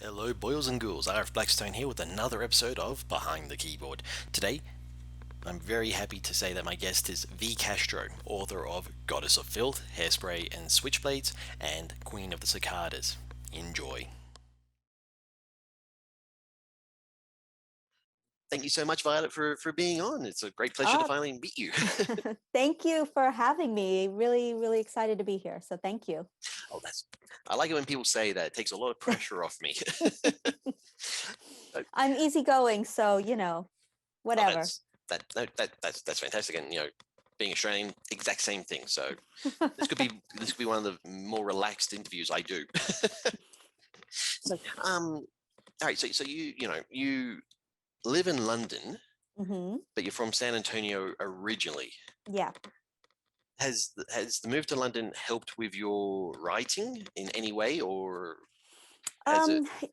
Hello, boils and ghouls. RF Blackstone here with another episode of Behind the Keyboard. Today, I'm very happy to say that my guest is V. Castro, author of Goddess of Filth, Hairspray and Switchblades, and Queen of the Cicadas. Enjoy. Thank you so much, Violet, for being on. It's a great pleasure to Uh, finally meet you. Thank you for having me. Really, really excited to be here. So thank you. Oh, I like it when people say that. It takes a lot of pressure off me. I'm easygoing, so Oh, whatever. that's fantastic, and being Australian, exact same thing. So this could be one of the more relaxed interviews I do. So, all right. So you live in London, hmm but you're from San Antonio originally. Yeah. Has the move to London helped with your writing in any way, or has it? Um,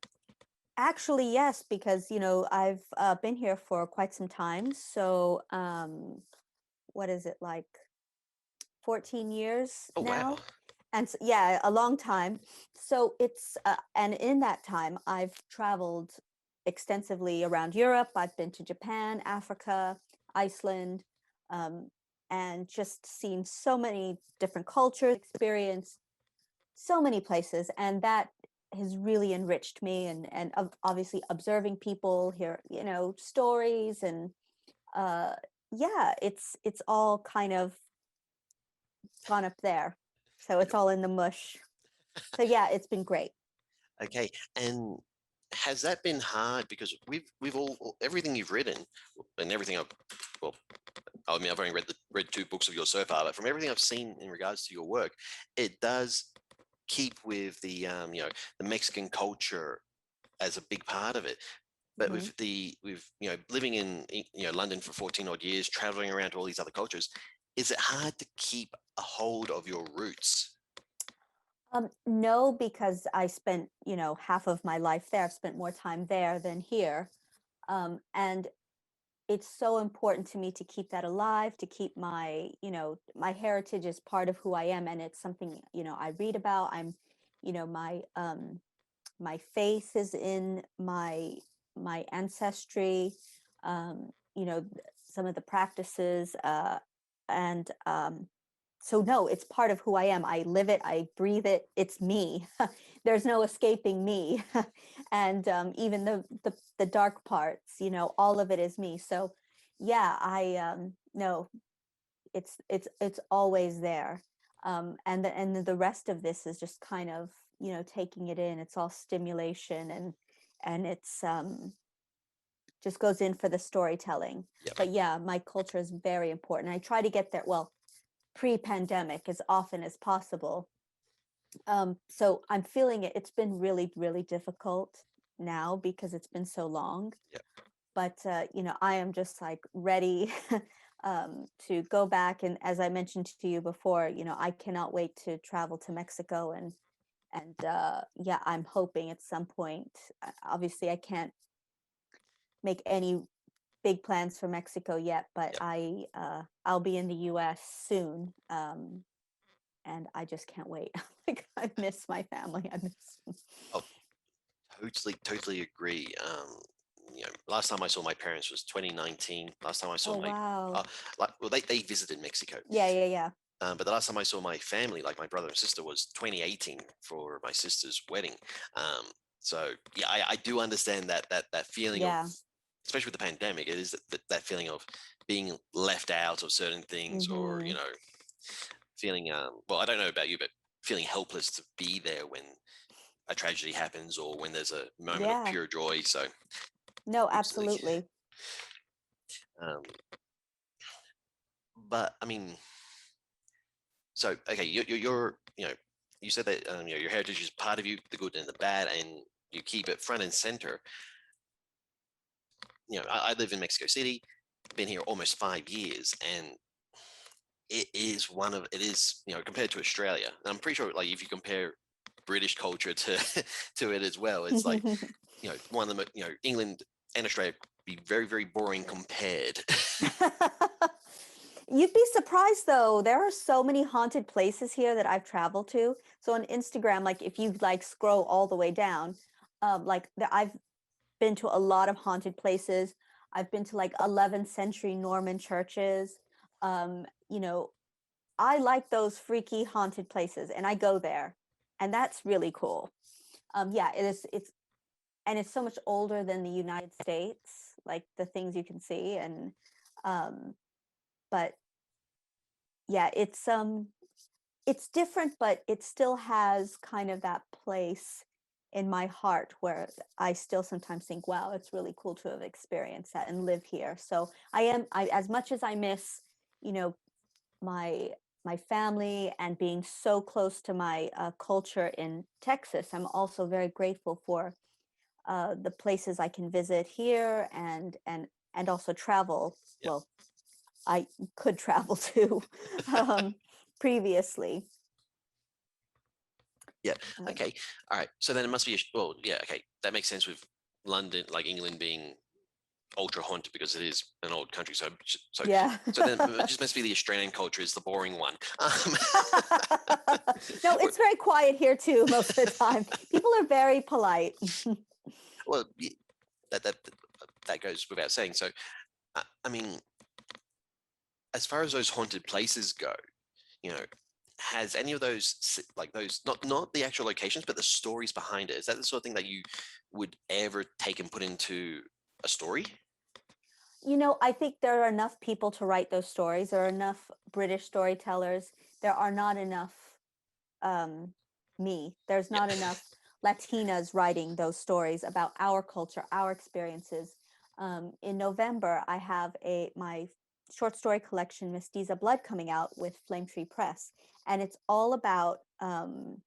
Actually, yes, because I've been here for quite some time. So, what is it like 14 years Oh wow. now? And yeah, a long time. So it's and in that time, I've traveled extensively around Europe. I've been to Japan, Africa, Iceland, um, and just seen so many different cultures, experienced so many places, and that has really enriched me. And obviously observing people, hear stories, and uh, yeah, it's all kind of gone up there. So it's all in the mush. So yeah, it's been great. Okay, and has that been hard because we've all everything you've written and everything I've well I mean I've only read two books of yours so far, but from everything I've seen in regards to your work, it does keep with the the Mexican culture as a big part of it. But hmm with living in London for 14 odd years, traveling around to all these other cultures, is it hard to keep a hold of your roots? No, because I spent, half of my life there. I've spent more time there than here. And it's so important to me to keep that alive, to keep my heritage is part of who I am. And it's something, I read about. My faith is in my ancestry, some of the practices, and so no, it's part of who I am. I live it, I breathe it. It's me. There's no escaping me. And even the dark parts, all of it is me. So yeah, I no, it's always there. And the rest of this is just kind of taking it in. It's all stimulation, and it's just goes in for the storytelling. Yep. But yeah, my culture is very important. I try to get there, well, pre-pandemic, as often as possible. So I'm feeling it. It's been really, really difficult now because it's been so long. Yep. But I am just like ready to go back. And as I mentioned to you before, I cannot wait to travel to Mexico, and yeah, I'm hoping at some point. Obviously, I can't make any big plans for Mexico yet, but Yep. I'll be in the U.S. soon. And I just can't wait. Like, I miss my family. I miss them. Oh, totally agree. Last time I saw my parents was 2019. Last time I saw Oh my, wow. they visited Mexico. Yeah, yeah, yeah. But the last time I saw my family, like my brother and sister, was 2018 for my sister's wedding. Um, so yeah, I do understand that feeling of, Yeah. especially with the pandemic, it is that feeling of being left out of certain things, or hmm feeling well, I don't know about you, but feeling helpless to be there when a tragedy happens or when there's a moment of Yeah. pure joy. So No, totally. absolutely. Um, but I mean, so okay, you're you said that your heritage is part of you, the good and the bad, and you keep it front and center. I live in Mexico City, been here almost 5 years, and it is compared to Australia. And I'm pretty sure, like, if you compare British culture to to it as well, it's like one of the England and Australia be very boring compared. You'd be surprised though. There are so many haunted places here that I've traveled to. So on Instagram, like if you like scroll all the way down, I've been to a lot of haunted places. I've been to like 11th century Norman churches. You know, I like those freaky haunted places, and I go there, and that's really cool. Yeah, it is. It's so much older than the United States, like the things you can see, and um, but yeah, it's different, but it still has kind of that place in my heart where I still sometimes think, wow, it's really cool to have experienced that and live here. So as much as I miss, you know, my my family and being so close to my culture in Texas, I'm also very grateful for the places I can visit here and also travel. Yeah. Well, I could travel to um, previously. Yeah. Uh, Okay. All right. So then it must be well, yeah, okay. That makes sense with London, like England being ultra haunted because it is an old country. yeah. So then it just must be the Australian culture is the boring one. No, Or- it's very quiet here too most of the time. People are very polite. well, that that that goes without saying. So, I mean, as far as those haunted places go, you know, has any of those like those not the actual locations, but the stories behind it? Is that the sort of thing that you would ever take and put into a story? I think there are enough people to write those stories. There are enough British storytellers. There are not enough um, me. There's Yeah. not enough Latinas writing those stories about our culture, our experiences. In November, I have my short story collection, Mestiza Blood, coming out with Flame Tree Press, and it's all about growing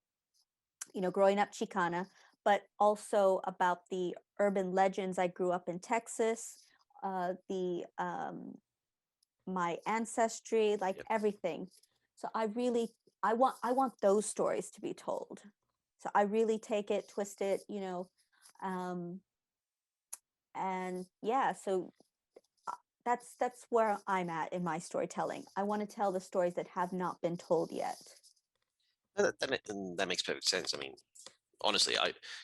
up Chicana, but also about the urban legends. I grew up in Texas, the my ancestry, like Yep. everything. So I want those stories to be told. So I really take it, twist it, um, and yeah. So uh, that's where I'm at in my storytelling. I want to tell the stories that have not been told yet. That makes perfect sense. I mean, honestly,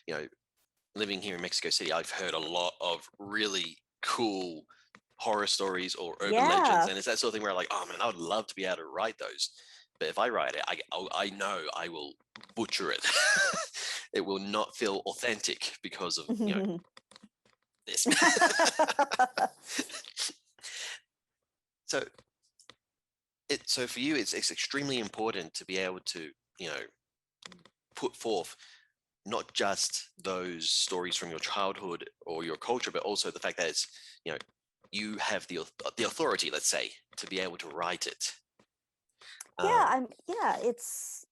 you know, living here in Mexico City, I've heard a lot of really cool horror stories or urban legends, Yeah. and it's that sort of thing where I'm like, oh man, I would love to be able to write those, but if I write it, I know I will butcher it. It will not feel authentic because of this. So so for you, it's extremely important to be able to you know put forth not just those stories from your childhood or your culture, but also the fact that it's you have the authority, let's say, to be able to write it. Yeah, Um, it's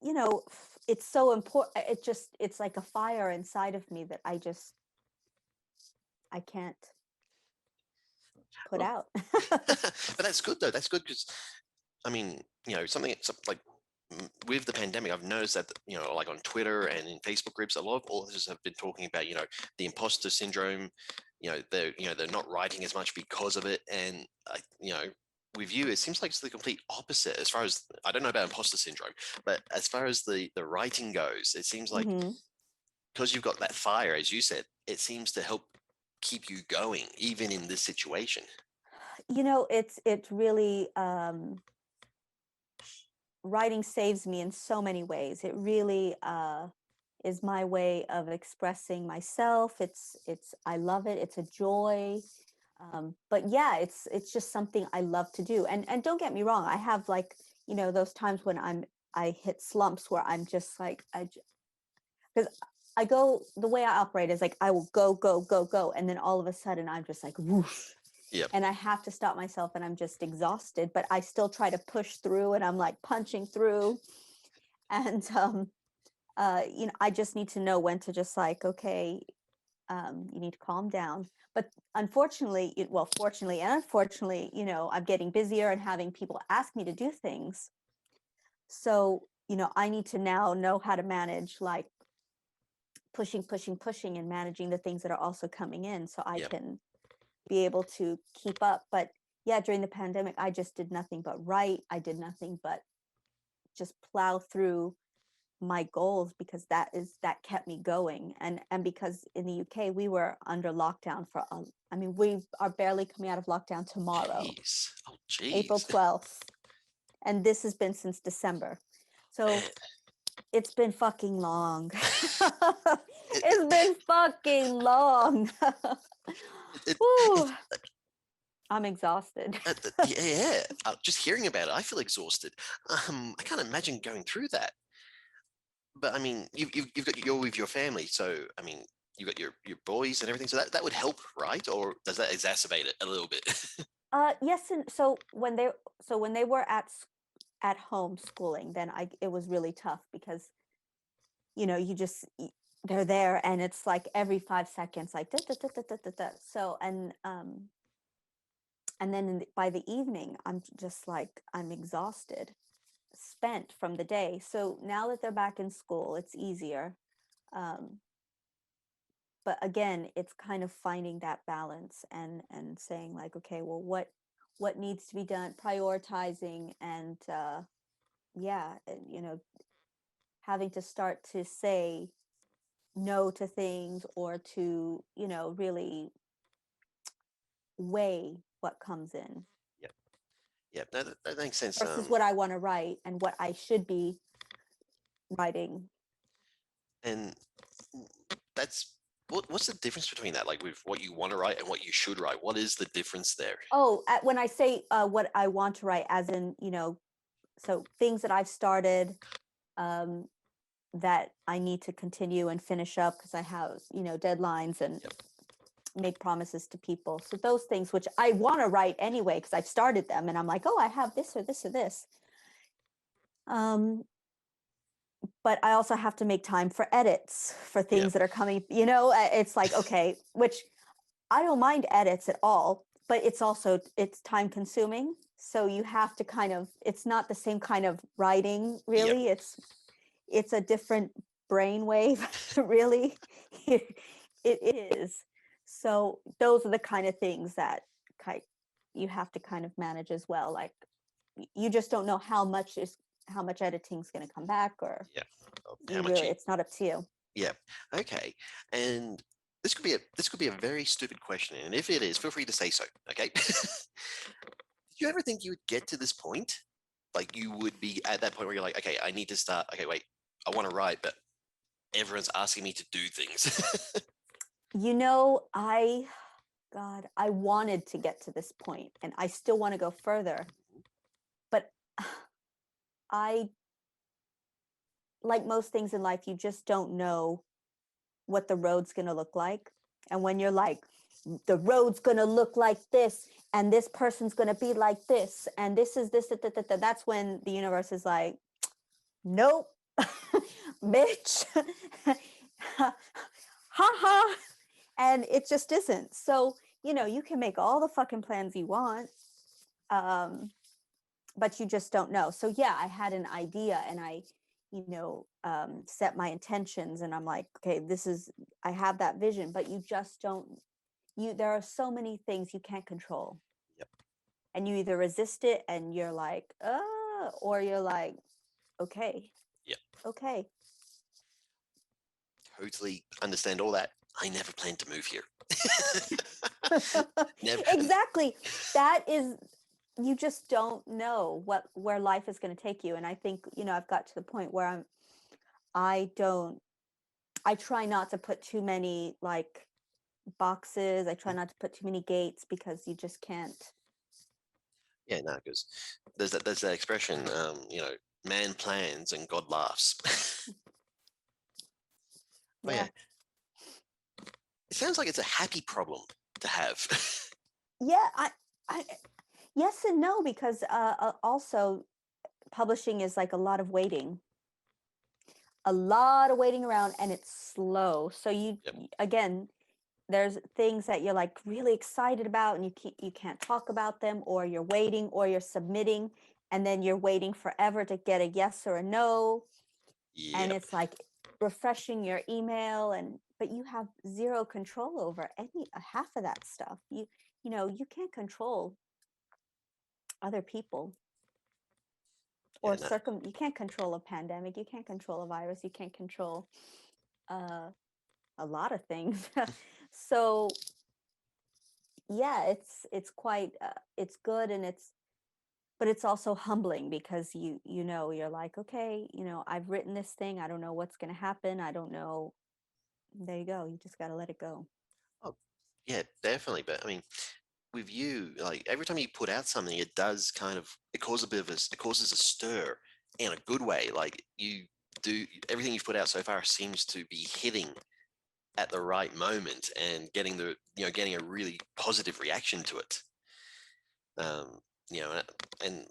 so important. It's like a fire inside of me that I can't put well, out. but that's good though. That's good because I mean, like with the pandemic, I've noticed that like on Twitter and in Facebook groups, a lot of authors have been talking about the imposter syndrome. They're not writing as much because of it, and with you, it seems like it's the complete opposite. As far as I don't know about imposter syndrome, but as far as the writing goes, it seems like Hmm. because you've got that fire, as you said, it seems to help keep you going even in this situation. It's really writing saves me in so many ways. It really is my way of expressing myself. It's I love it. It's a joy. But yeah, it's just something I love to do. And don't get me wrong, I have like those times when I hit slumps where I'm just like because I go the way I operate is like I will go go go go, and then all of a sudden I'm just like whoosh, Yep. and I have to stop myself, and I'm just exhausted. But I still try to push through, and I'm like punching through, and I just need to know when to just like okay, you need to calm down. But unfortunately, fortunately and unfortunately, I'm getting busier and having people ask me to do things. So, I need to now know how to manage like pushing, pushing, pushing and managing the things that are also coming in so I Yep. can be able to keep up. But yeah, during the pandemic, I just did nothing but write. I did nothing but just plow through my goals, because that kept me going. And because in the UK we were under lockdown for I mean, we are barely coming out of lockdown tomorrow, Jeez. Oh, April jeez. 12th, and this has been since December. So Man, it's been fucking long. it, It's been fucking long. it, Woo, I'm exhausted. yeah. Just hearing about it, I feel exhausted. I can't imagine going through that. But I mean, you've got you're with your family, so I mean, you've got your boys and everything. So that would help, right? Or does that exacerbate it a little bit? Yes, and so when they were at home schooling, then I it was really tough because you just they're there, and it's like every 5 seconds, like da, da, da, da, da, da, da. So and then by the evening, I'm just like I'm exhausted, spent from the day. So now that they're back in school, it's easier. Um, but again, it's kind of finding that balance and saying like, okay, well, what needs to be done, prioritizing, and yeah, having to start to say no to things, or to really weigh what comes in Yeah, yeah, no, that makes sense. versus what I want to write and what I should be writing. And that's what's the difference between that? Like with what you want to write and what you should write. What is the difference there? Oh, when I say what I want to write, as in, so things that I've started, um, that I need to continue and finish up because I have, deadlines and Yep. make promises to people. So those things which I want to write anyway because I've started them and I'm like, oh, I have this or this or this. Um, but I also have to make time for edits for Yep. things that are coming. It's like, okay, which I don't mind edits at all, but it's time consuming. So you have to kind of, it's not the same kind of writing, Yep. really. It's a different brainwave, really. It is. So those are the kind of things that you have to kind of manage as well. Like you just don't know how much editing is going to come back, or Yeah. How much you? it's not up to you. Yeah. Okay. And this could be a very stupid question, and if it is, feel free to say so. Okay. Did you ever think you would get to this point? Like you would be at that point where you're like, okay, I need to start. Okay, wait, I want to write, but everyone's asking me to do things. I wanted to get to this point and I still want to go further, but I, like most things in life, you just don't know what the road's going to look like. And when you're like, the road's going to look like this, and this person's going to be like this, and this is this, that's when the universe is like, nope, bitch, ha ha. And it just isn't. So, you can make all the fucking plans you want, but you just don't know. So yeah, I had an idea and I, set my intentions, and I'm like, okay, I have that vision, but you just don't, there are so many things you can't control. Yep. And you either resist it and you're like, or you're like, okay. Yep. Okay. Totally understand all that. I never planned to move here. Never. Exactly. That is, you just don't know where life is going to take you. And I think, I've got to the point where I try not to put too many like boxes. I try not to put too many gates because you just can't. Yeah, no, because there's that expression, man plans and God laughs. Oh yeah, Yeah. it sounds like it's a happy problem to have. Yeah. I yes and no, because also publishing is like a lot of waiting around, and it's slow. So Yep. again, there's things that you're like really excited about and you can't talk about them, or you're waiting, or you're submitting, and then you're waiting forever to get a yes or a no. And Yep. it's like refreshing your email, but you have zero control over any half of that stuff. You can't control other people or no, you can't control a pandemic, you can't control a virus, you can't control uh, a lot of things. So yeah, it's quite it's good, and but it's also humbling because you're like, okay, I've written this thing, I don't know what's going to happen, I don't know. There you go, you just got to let it go. oh, yeah, definitely. But I mean, with you, like every time you put out something, it does kind of it causes a bit of it causes a stir in a good way. Like you do everything you've put out so far seems to be hitting at the right moment and getting a really positive reaction to it. Um, and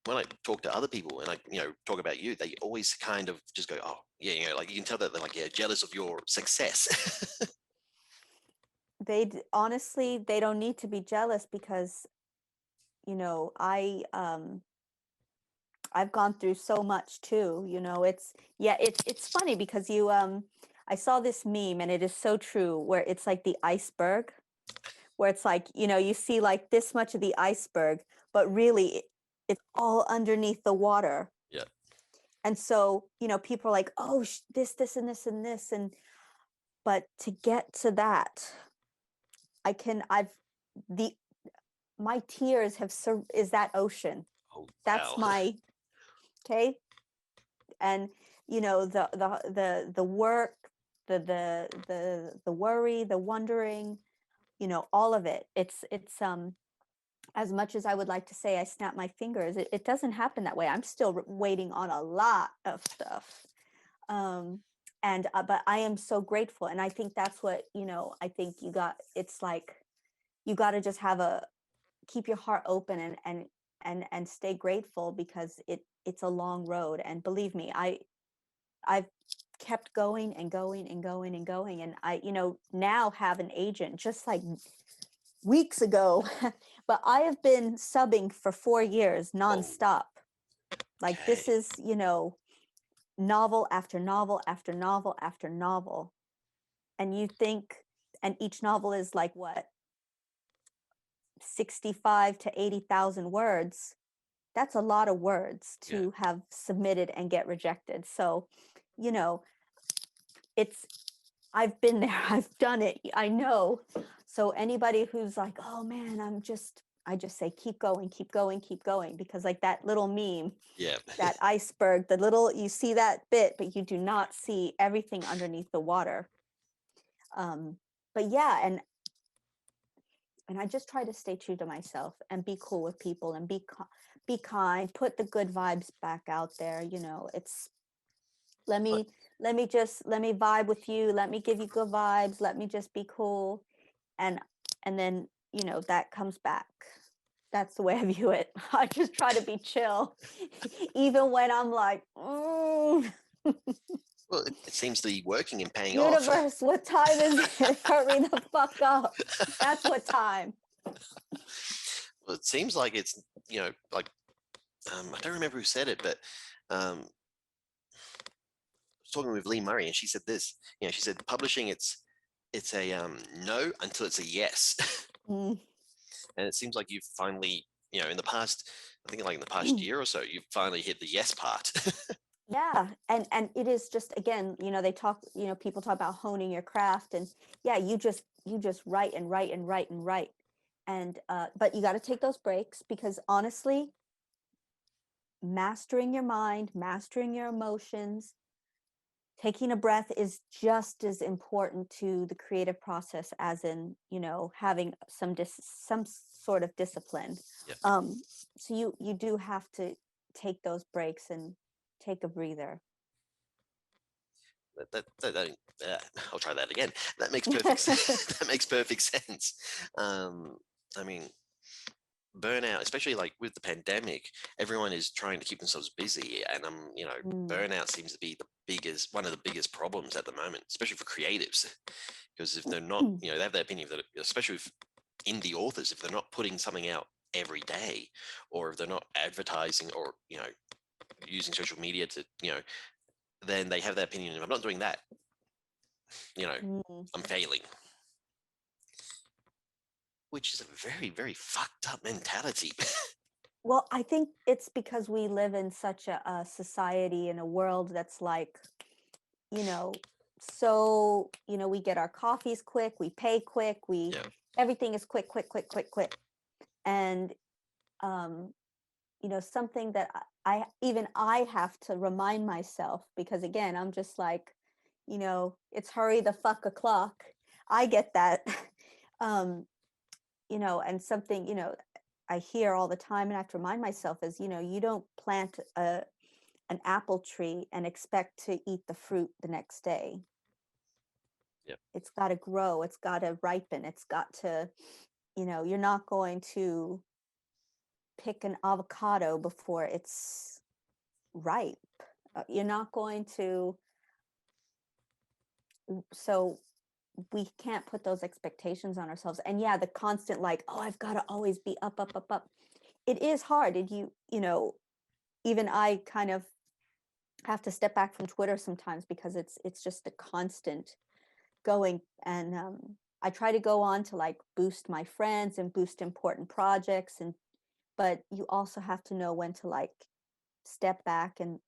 when I talk to other people and I talk about you, they always kind of just go, oh yeah, like you can tell that they're like, yeah, jealous of your success. Honestly, they don't need to be jealous because I've gone through so much too. It's funny because I saw this meme, and it is so true, where it's like the iceberg, where it's like, you see like this much of the iceberg, but really it's all underneath the water. Yeah. And so, people are like, oh, this and this and this, but to get to that, the my tears is that ocean. Oh That's wow. my, okay. And the work, the worry, the wondering, all of it. It's as much as I would like to say I snap my fingers, it doesn't happen that way. I'm still waiting on a lot of stuff. And but I am so grateful, and I think that's what, I think it's like you got to just keep your heart open, and stay grateful, because it's a long road. And believe me, I've kept going and going and going and going, and I now have an agent, just like weeks ago. But I have been subbing for 4 years Oh, nonstop. Like, okay. this is novel after novel after novel after novel. And you think, and each novel is like, what, 65 to 80,000 words. That's a lot of words Yeah. to have submitted and get rejected. So, you know, it's I've been there, I've done it, I know. So anybody who's like, oh man, I just say, keep going, keep going, keep going. Because like that little meme, Yeah. that iceberg, you see that bit, but you do not see everything underneath the water. But yeah, and I just try to stay true to myself and be cool with people, and be kind, put the good vibes back out there. It's let But me let me vibe with you, let me give you good vibes, let me just be cool, and then that comes back. That's the way I view it. I just try to be chill, even when I'm like, well, it seems to be working and paying off. universe, what time is it? Hurry the fuck up. That's what time. Well, it seems like it's like I don't remember who said it, but I was talking with Lee Murray, and she said this. She said publishing it's a no until it's a yes. Mm. And it seems like you've finally, in the past, I think like in the past year or so, you've finally hit the yes part. Yeah, and it is just, again, people talk about honing your craft, and yeah, you just write and write and write and write, and but you got to take those breaks, because honestly, mastering your mind, mastering your emotions, taking a breath is just as important to the creative process as in having some sort of discipline. Yep. So you do have to take those breaks and take a breather. I'll try that again. That makes perfect that makes perfect sense. I mean, burnout, especially like with the pandemic, everyone is trying to keep themselves busy, and burnout seems to be one of the biggest problems at the moment, especially for creatives, because if they're not, they have their opinion that, especially with indie authors, if they're not putting something out every day, or if they're not advertising, or using social media to then they have their opinion. If I'm not doing that, I'm failing, which is a very, very fucked up mentality. Well, I think it's because we live in such a society and a world that's like, you know, so, we get our coffees quick, we pay quick, Yeah. everything is quick, quick, quick, quick, quick. And, um, something that even I have to remind myself, because again, I'm just like, it's hurry the fuck o'clock. I get that. um, and something, I hear all the time and I have to remind myself is, you don't plant an apple tree and expect to eat the fruit the next day. Yeah. It's got to grow, it's got to ripen, it's got to, you're not going to pick an avocado before it's ripe. You're not going to, so we can't put those expectations on ourselves. And yeah, the constant like, oh, I've got to always be up, up, up, up. It is hard. And even I kind of have to step back from Twitter sometimes because it's just a constant going. And I try to go on to like boost my friends and boost important projects, but you also have to know when to like step back and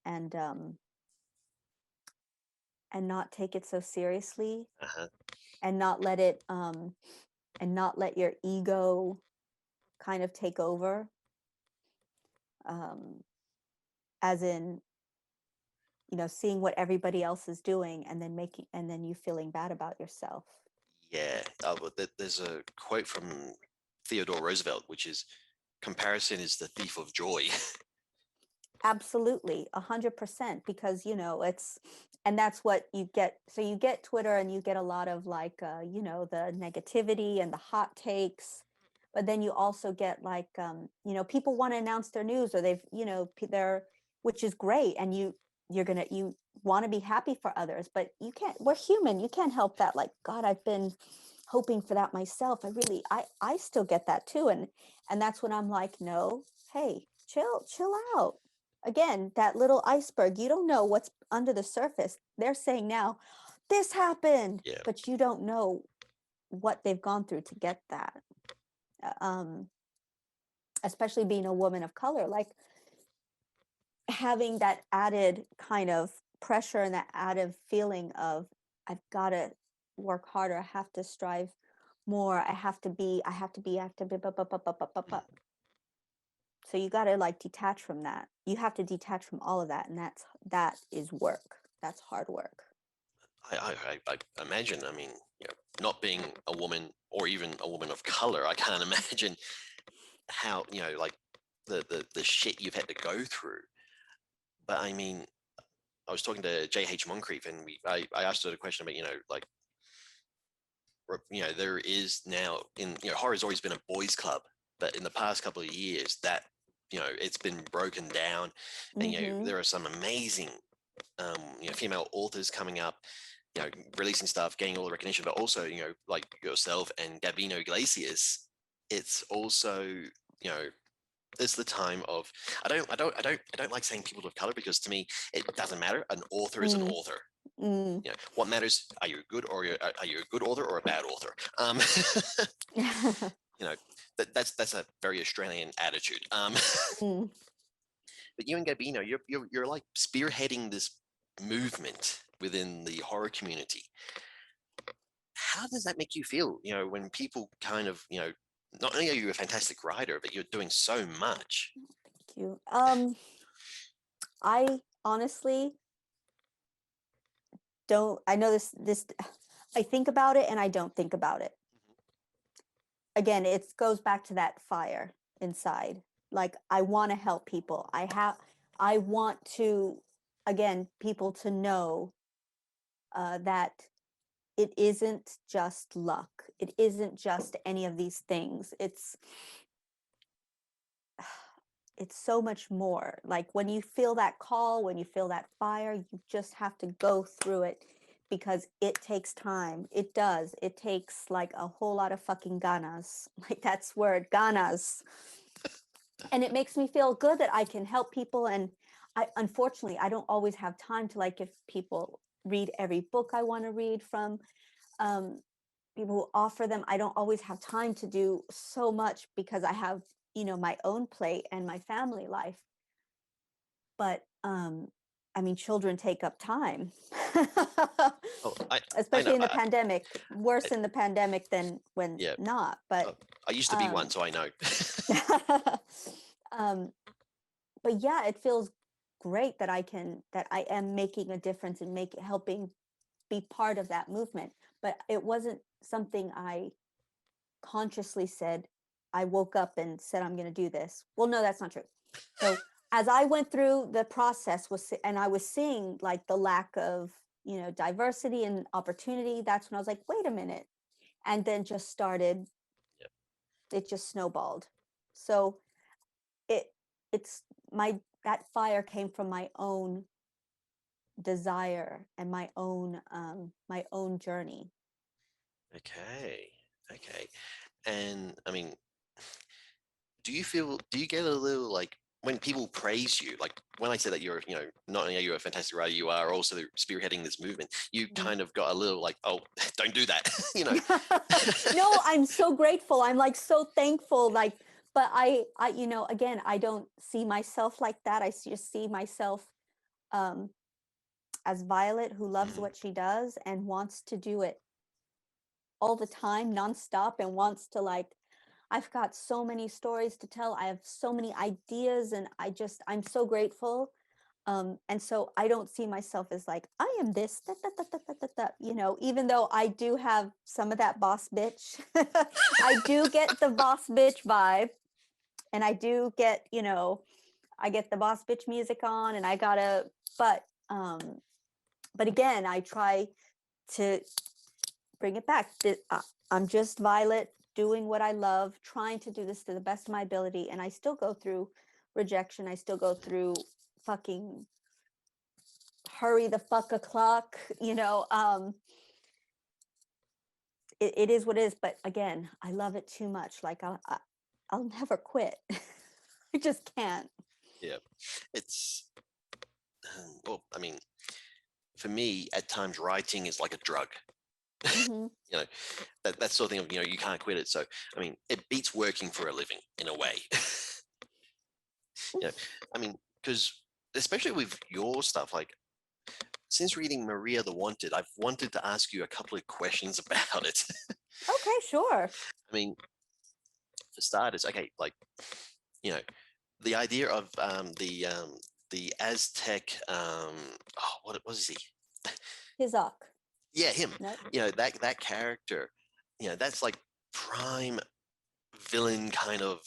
not take it so seriously, Uh-huh. and not let it and not let your ego kind of take over, um as in, seeing what everybody else is doing and then you feeling bad about yourself. Yeah. Well, there's a quote from Theodore Roosevelt, which is, comparison is the thief of joy. Absolutely, 100%, because it's, and that's what you get. So you get Twitter and you get a lot of like the negativity and the hot takes, but then you also get like people want to announce their news, or they've they're, which is great, and you want to be happy for others, but you can't, we're human, you can't help that. Like, God, I've been hoping for that myself. I still get that too, and that's when I'm like, no, hey, chill out. Again, that little iceberg, you don't know what's under the surface. They're saying now this happened, Yeah. but you don't know what they've gone through to get that. um Especially being a woman of color, like having that added kind of pressure and that added feeling of, I've got to work harder, I have to strive more, I have to be, so you got to like detach from that. You have to detach from all of that, and that is work. That's hard work. I imagine. I mean, not being a woman or even a woman of color, I can't imagine how, like the shit you've had to go through. But I mean, I was talking to J.H. Moncrief, and I asked her a question about, like, there is now in, horror's always been a boys' club, but in the past couple of years, that, it's been broken down, and Mm-hmm. there are some amazing, female authors coming up, releasing stuff, getting all the recognition, but also, like yourself and Gabino Iglesias, it's also, it's the time of, I don't like saying people of color, because to me it doesn't matter. An author is an Mm, author. mm. What matters, are you good, or are you a good author or a bad author? you know that's a very Australian attitude. Mm. But you and Gabino, you're like spearheading this movement within the horror community. How does that make you feel, when people kind of, not only are you a fantastic writer, but you're doing so much? Thank you. I honestly don't. I know this. I think about it and I don't think about it. Again, it goes back to that fire inside. Like, I want to help people. I want to, again, people to know that it isn't just luck. It isn't just any of these things. It's so much more. Like, when you feel that call, when you feel that fire, you just have to go through it, because it takes time. It does. It takes like a whole lot of fucking ganas. Like, that's word, ganas. And it makes me feel good that I can help people. And unfortunately, I don't always have time to like give people read every book I want to read from um, people who offer them. I don't always have time to do so much because I have my own plate and my family life. But I mean, children take up time. Oh, I Especially know. in the pandemic, worse in the pandemic than when Yeah. not. But I used to be one, so I know. um, but yeah, it feels great that I am making a difference and helping be part of that movement. But it wasn't something I consciously said. I woke up and said, I'm going to do this. Well, no, that's not true. So as I went through the process and I was seeing like the lack of, diversity and opportunity, that's when I was like, wait a minute. And then just started, Yep. it just snowballed. So it's that fire came from my own desire and my own journey. Okay. Okay. And I mean, do you get a little like when people praise you, like when I said that you're, not only are you a fantastic writer, you are also spearheading this movement, you kind of got a little like, oh, don't do that, No, I'm so grateful. I'm like so thankful. Like, but again, I don't see myself like that. I just see myself um, as Violet, who loves what she does and wants to do it all the time, nonstop, and wants to I've got so many stories to tell. I have so many ideas, and I'm so grateful. And so I don't see myself as like, I am this, even though I do have some of that boss bitch. I do get the boss bitch vibe, and I do get, I get the boss bitch music on, and but again, I try to bring it back. I'm just Violet doing what I love, trying to do this to the best of my ability. And I still go through rejection. I still go through fucking hurry the fuck o'clock, it is what it is. But again, I love it too much. Like I'll never quit. I just can't. Yeah. It's well, I mean, for me, at times writing is like a drug. Mm-hmm. That sort of thing of, you can't quit it. So I mean, it beats working for a living in a way. I mean, because especially with your stuff, like since reading Maria the Wanted, I've wanted to ask you a couple of questions about it. Okay, sure. I mean, for starters, okay, like, the idea of the Aztec, what was he? Hizak. Yeah, him. Nope. That character, that's like prime villain kind of,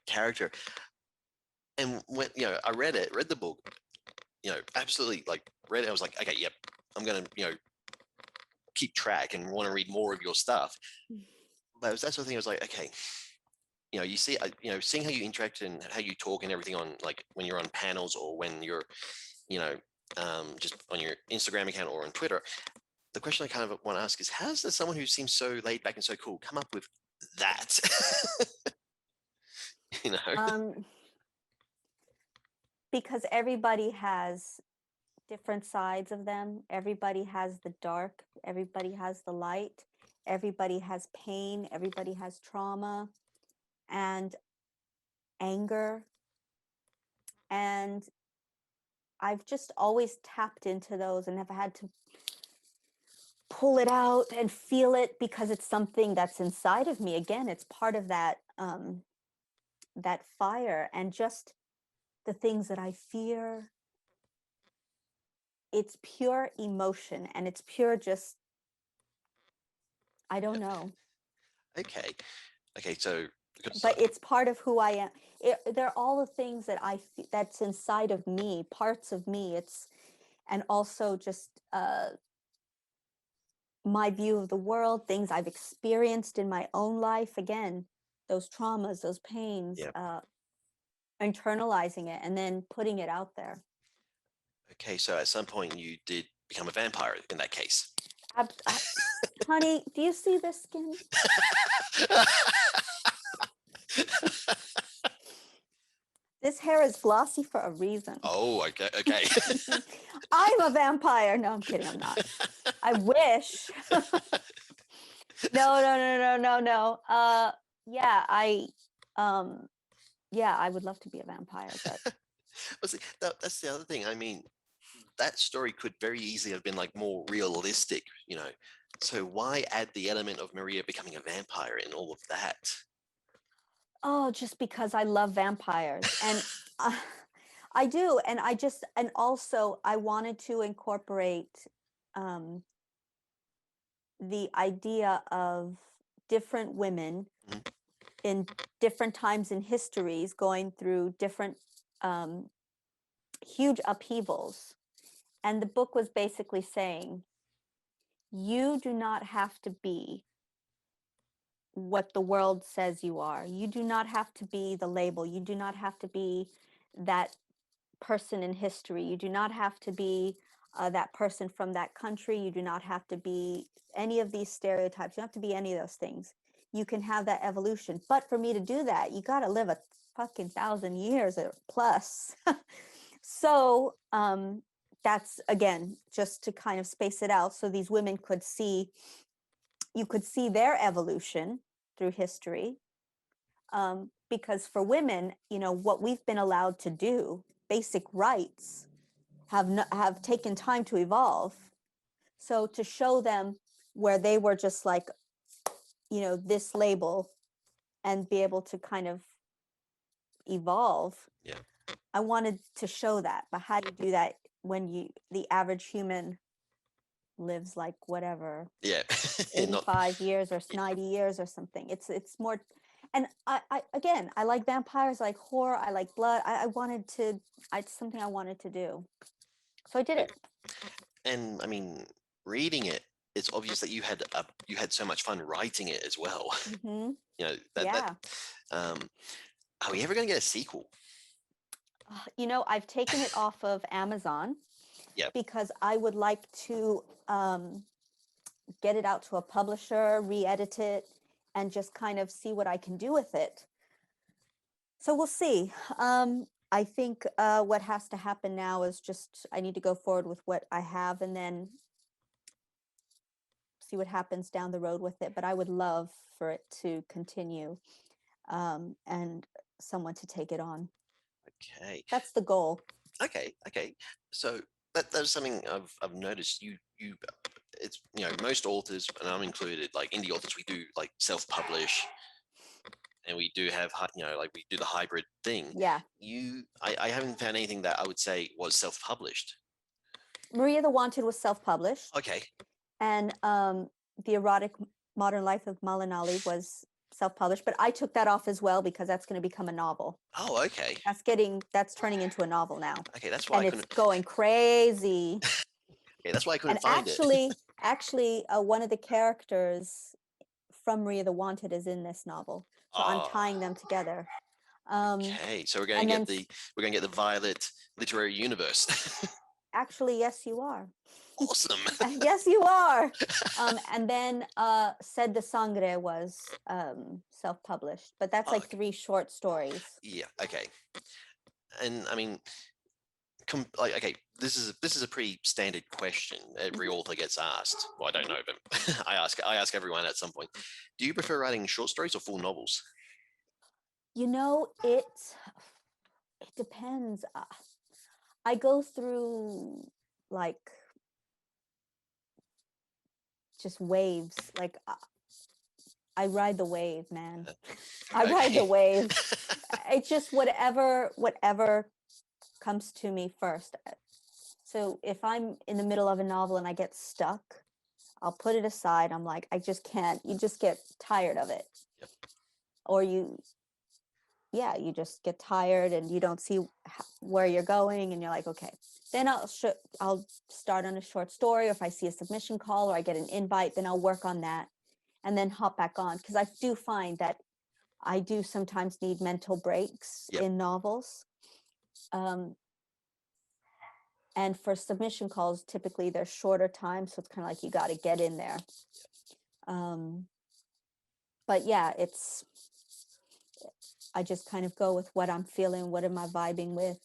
character. And when, I read the book, absolutely like read it. I was like, okay, yep, I'm gonna, keep track and want to read more of your stuff. But it was that sort of thing. I was like, okay, you see, seeing how you interact and how you talk and everything on like when you're on panels or when you're, just on your Instagram account or on Twitter. The question I kind of want to ask is, how does someone who seems so laid back and so cool come up with that? Because everybody has different sides of them. Everybody has the dark, everybody has the light, everybody has pain, everybody has trauma and anger. And I've just always tapped into those and have had to pull it out and feel it because it's something that's inside of me. Again, it's part of that that fire, and just the things that I fear. It's pure emotion, and it's pure just, I don't know. Okay. So But it's part of who I am. They're all the things that that's inside of me, parts of me. And also just my view of the world, things I've experienced in my own life. Again, those traumas, those pains, yep. Internalizing it and then putting it out there. Okay, so at some point you did become a vampire in that case. Honey, do you see this skin? This hair is glossy for a reason. Oh, okay. I'm a vampire. No, I'm kidding. I'm not. I wish. No. Yeah, Yeah, I would love to be a vampire, but Well, see, that's the other thing. I mean, that story could very easily have been like more realistic, you know. So why add the element of Maria becoming a vampire and all of that? oh, just because I love vampires. And uh, I do. And and also I wanted to incorporate um, the idea of different women Mhm. in different times in histories going through different um, huge upheavals. And the book was basically saying, you do not have to be what the world says you are. You do not have to be the label. You do not have to be that person in history. You do not have to be that person from that country. You do not have to be any of these stereotypes. You don't have to be any of those things. You can have that evolution. But for me to do that, you got to live a fucking 1,000 years or plus. So that's, again, just to kind of space it out so these women could see, you could see their evolution through history. Because for women, you know, what we've been allowed to do, basic rights, have taken time to evolve. So to show them where they were just like, you know, this label, and be able to kind of evolve, Yeah. I wanted to show that. But how do you do that when the average human lives like whatever, Yeah. Not 85 years or 90 years or something? It's more. And I again, I like vampires, I like horror, I like blood. I wanted to, it's something I wanted to do, so I did it. and I mean, reading it, it's obvious that you had so much fun writing it as well. Hmm. You know, Yeah. um are we ever gonna get a sequel? You know, I've taken it off of Amazon Yep. because I would like to get it out to a publisher, re-edit it, and just kind of see what I can do with it. So we'll see. I think what has to happen now is just I need to go forward with what I have and then see what happens down the road with it. But I would love for it to continue, and someone to take it on. Okay. That's the goal. Okay. So that's something I've noticed. You it's, you know, most authors, and I'm included, like indie authors, we do like self-publish, and we do have you know, like we do the hybrid thing. Yeah. I haven't found anything that I would say was self-published. Maria the Wanted was self-published, Okay. and the erotic modern life of Malinali was self-published, but I took that off as well because that's going to become a novel. Oh, okay. That's turning into a novel now, Okay, that's why I and it's couldn't. going crazy. Okay, that's why I And couldn't find it. actually, one of the characters from Maria the Wanted is in this novel, so I'm Oh, tying them together. Um, okay. So we're going and to then get the Violet literary universe. actually, yes, you are. Awesome. Yes, you are. And then Sed de Sangre was self-published, but that's Oh, like 3 short stories. yeah. Okay. And I mean, like, okay, this is a pretty standard question every Mhm. author gets asked. Well, I don't know, but I ask everyone at some point. Do you prefer writing short stories or full novels? You know, it depends. I go through like just waves. Like I ride the wave, man. I ride the Okay. wave. It's just whatever comes to me first. So if I'm in the middle of a novel and I get stuck, I'll put it aside. I'm like, I just can't. You just get tired of it. Yep. Or yeah, you just get tired and you don't see where you're going, and you're like, okay. Then I'll start on a short story, or if I see a submission call or I get an invite, then I'll work on that and then hop back on, because I do find that I do sometimes need mental breaks Yep. in novels. And for submission calls, typically they're shorter time, so it's kind of like you got to get in there. But yeah, I just kind of go with what I'm feeling, what am I vibing with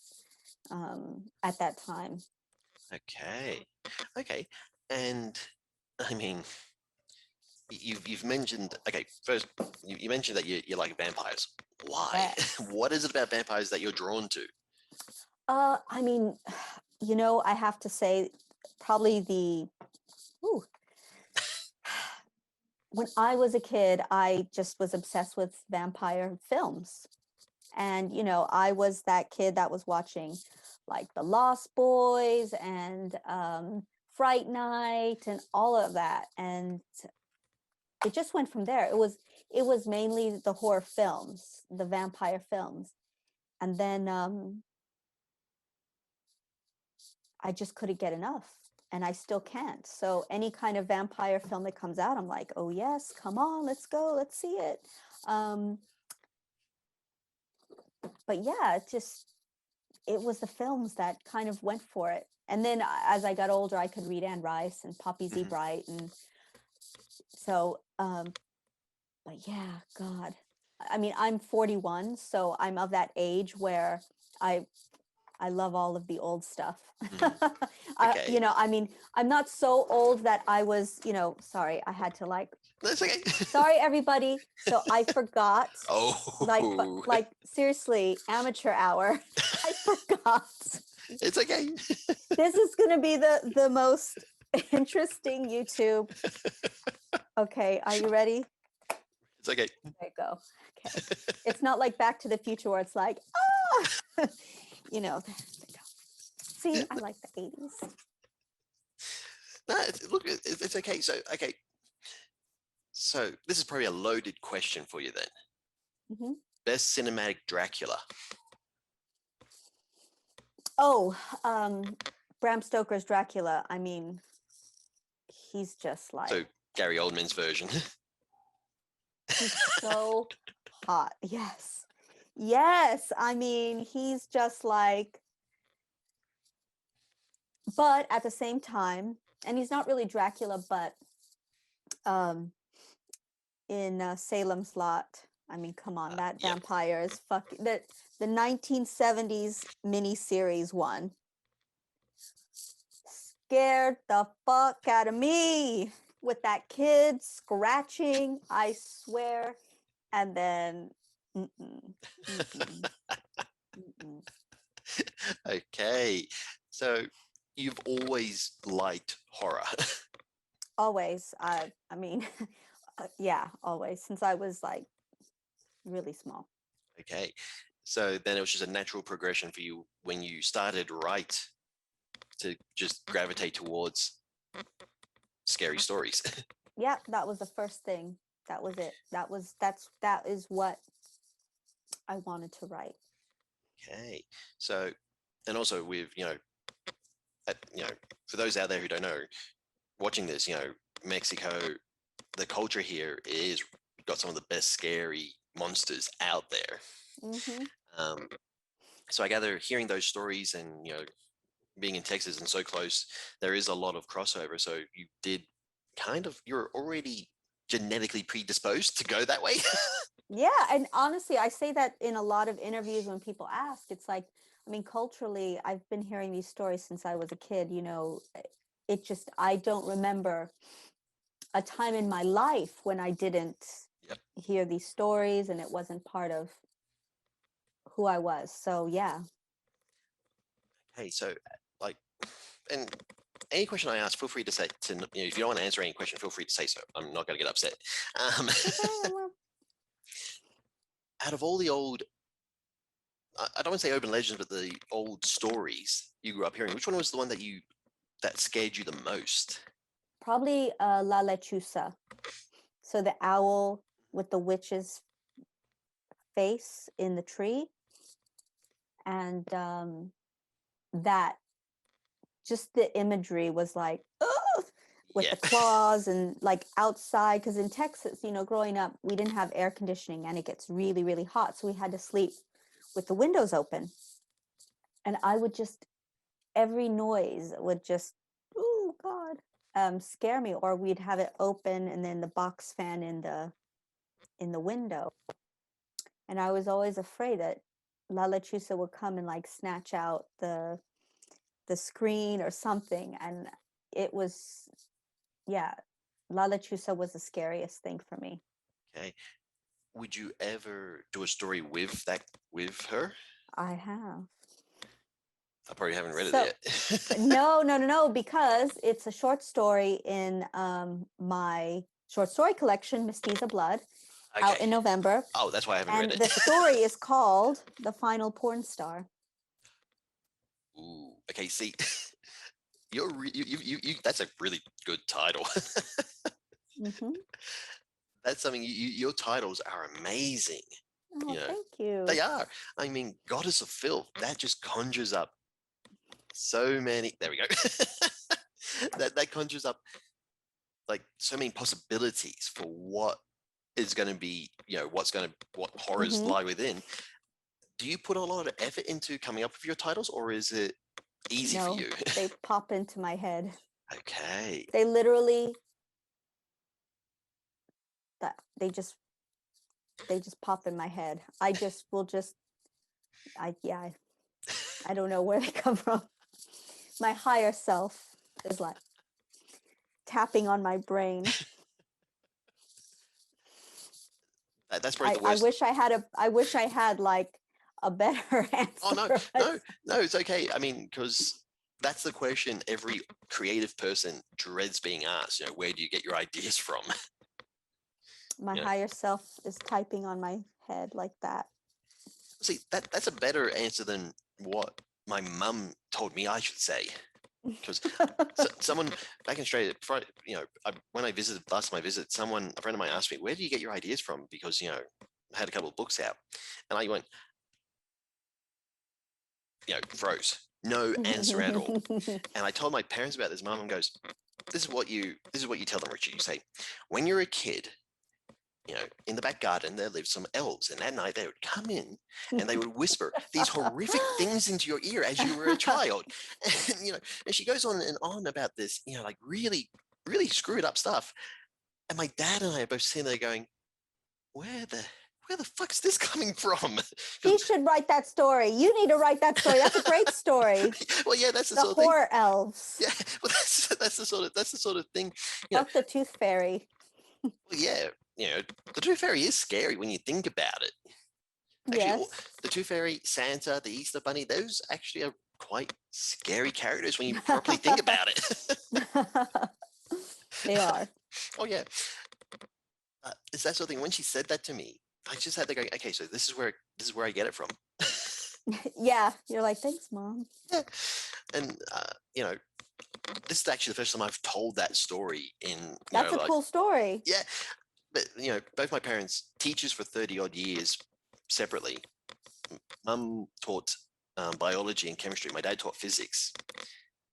at that time. Okay. Okay. And I mean, you've mentioned, okay, first you mentioned that you like vampires. Why? Yes. What is it about vampires that you're drawn to? I mean, I have to say, probably ooh, when I was a kid, I just was obsessed with vampire films. And, I was that kid that was watching like The Lost Boys and Fright Night and all of that. And it just went from there. It was mainly the horror films, the vampire films. And then I just couldn't get enough. And I still can't. So any kind of vampire film that comes out, I'm like, oh yes, come on, let's go, let's see it. Um, but yeah, it was the films that kind of went for it. And then as I got older, I could read Anne Rice and Poppy Z. Mhm. Bright, and so. But yeah, God, I mean, I'm 41, so I'm of that age where I I love all of the old stuff. Mhm. Okay. I mean, I'm not so old that I was, sorry, I had to That's okay. sorry, everybody. So I forgot, but Oh, seriously, amateur hour. I forgot. it's okay. This is going to be the most interesting YouTube. Okay, are you ready? It's okay. There you go. Okay. It's not like Back to the Future where it's like, there you go. See, I like the 80s. No, look, it's okay. So, okay. So this is probably a loaded question for you then. Mhm. Best cinematic Dracula. Oh, Bram Stoker's Dracula. I mean, he's just like, So Gary Oldman's version. he's so hot. Yes. Yes. I mean, he's just like, but at the same time, and he's not really Dracula, but um, in Salem's Lot, I mean, come on, that Yep. vampire is fucking, the 1970s miniseries one scared the fuck out of me with that kid scratching, I swear. And then, mm-mm, mm-mm, mm-mm. Okay. So you've always liked horror. Always, I mean, yeah, always, since I was like really small. Okay. So then it was just a natural progression for you when you started right to just gravitate towards scary stories. Yeah, that was the first thing. That was it. That is what I wanted to write. Okay. So, and also with, for those out there who don't know, watching this, Mexico, the culture here is got some of the best scary monsters out there. Hmm. Um, so I gather hearing those stories and, being in Texas and so close, there is a lot of crossover. So you're already genetically predisposed to go that way. Yeah, and honestly, I say that in a lot of interviews when people ask. It's like, I mean, culturally, I've been hearing these stories since I was a kid. I don't remember a time in my life when I didn't Yep. hear these stories and it wasn't part of who I was. So yeah. Hey, so like, and any question I ask, feel free to say if you don't want to answer any question, feel free to say so. I'm not going to get upset. Um, out of all the old, I don't want to say urban legends, but the old stories you grew up hearing, which one was the one that scared you the most? Probably La Lechuza. So the owl with the witch's face in the tree. And that just the imagery was like, oh, with Yeah. the claws and like outside. Because in Texas, growing up, we didn't have air conditioning and it gets really, really hot. So we had to sleep with the windows open. And I would just, every noise would just, oh God, scare me. Or we'd have it open and then the box fan in the window. And I was always afraid that La Lechuza would come and like snatch out the screen or something. And it was, yeah, La Lechuza was the scariest thing for me. Okay. Would you ever do a story with her? I have. I probably haven't read So, it yet. no, because it's a short story in my short story collection, Mestiza Blood, out Okay. in November. Oh, that's why I haven't read And it. the story is called The Final Porn Star. Ooh. Okay. See, that's a really good title. Hmm. That's something your titles are amazing. Oh, You know, thank you. they are. I mean, Goddess of Filth, that just conjures up so many. There we go. that conjures up like so many possibilities for what is going to be, what horrors Hmm. lie within. Do you put a lot of effort into coming up with your titles, or is it easy for No, you? they pop into my head. Okay. They literally, that they just pop in my head. I just will just, I don't know where they come from. My higher self is like tapping on my brain. That's probably the I worst. wish I had like a better Oh no, answer. no, it's okay. I mean, because that's the question every creative person dreads being asked. Where do you get your ideas from? My You know, higher self is typing on my head like that. see, that's a better answer than what my mum told me I should say. Because someone back in Australia, when I visited last time I visited, a friend of mine asked me, "Where do you get your ideas from?" Because I had a couple of books out, and I went, froze, no answer at all. And I told my parents about this. My mum goes, "This is what you tell them, Richard. You say, when you're a kid, in the back garden there lived some elves, and at night they would come in and they would whisper these horrific things into your ear as you were a child." And and she goes on and on about this, like really, really screwed up stuff. And my dad and I are both sitting there going, where the fuck's this coming from? He should write that story. You need to write that story. That's a great story. Well, yeah, that's the The sort of thing. horror elves. Yeah, well, that's the sort of thing. Fuck the tooth fairy. Well, yeah, the Tooth Fairy is scary when you think about it. Actually, Yes. the Tooth Fairy, Santa, the Easter Bunny, those actually are quite scary characters when you properly think about it. They are. Oh yeah, it's that sort of thing. When she said that to me, I just had to go, okay, so this is where I get it from. Yeah, you're like, thanks, Mom. Yeah, and this is actually the first time I've told that story in. That's a cool story. Yeah, but both my parents, teachers for 30 odd years, separately. Mum taught biology and chemistry. My dad taught physics.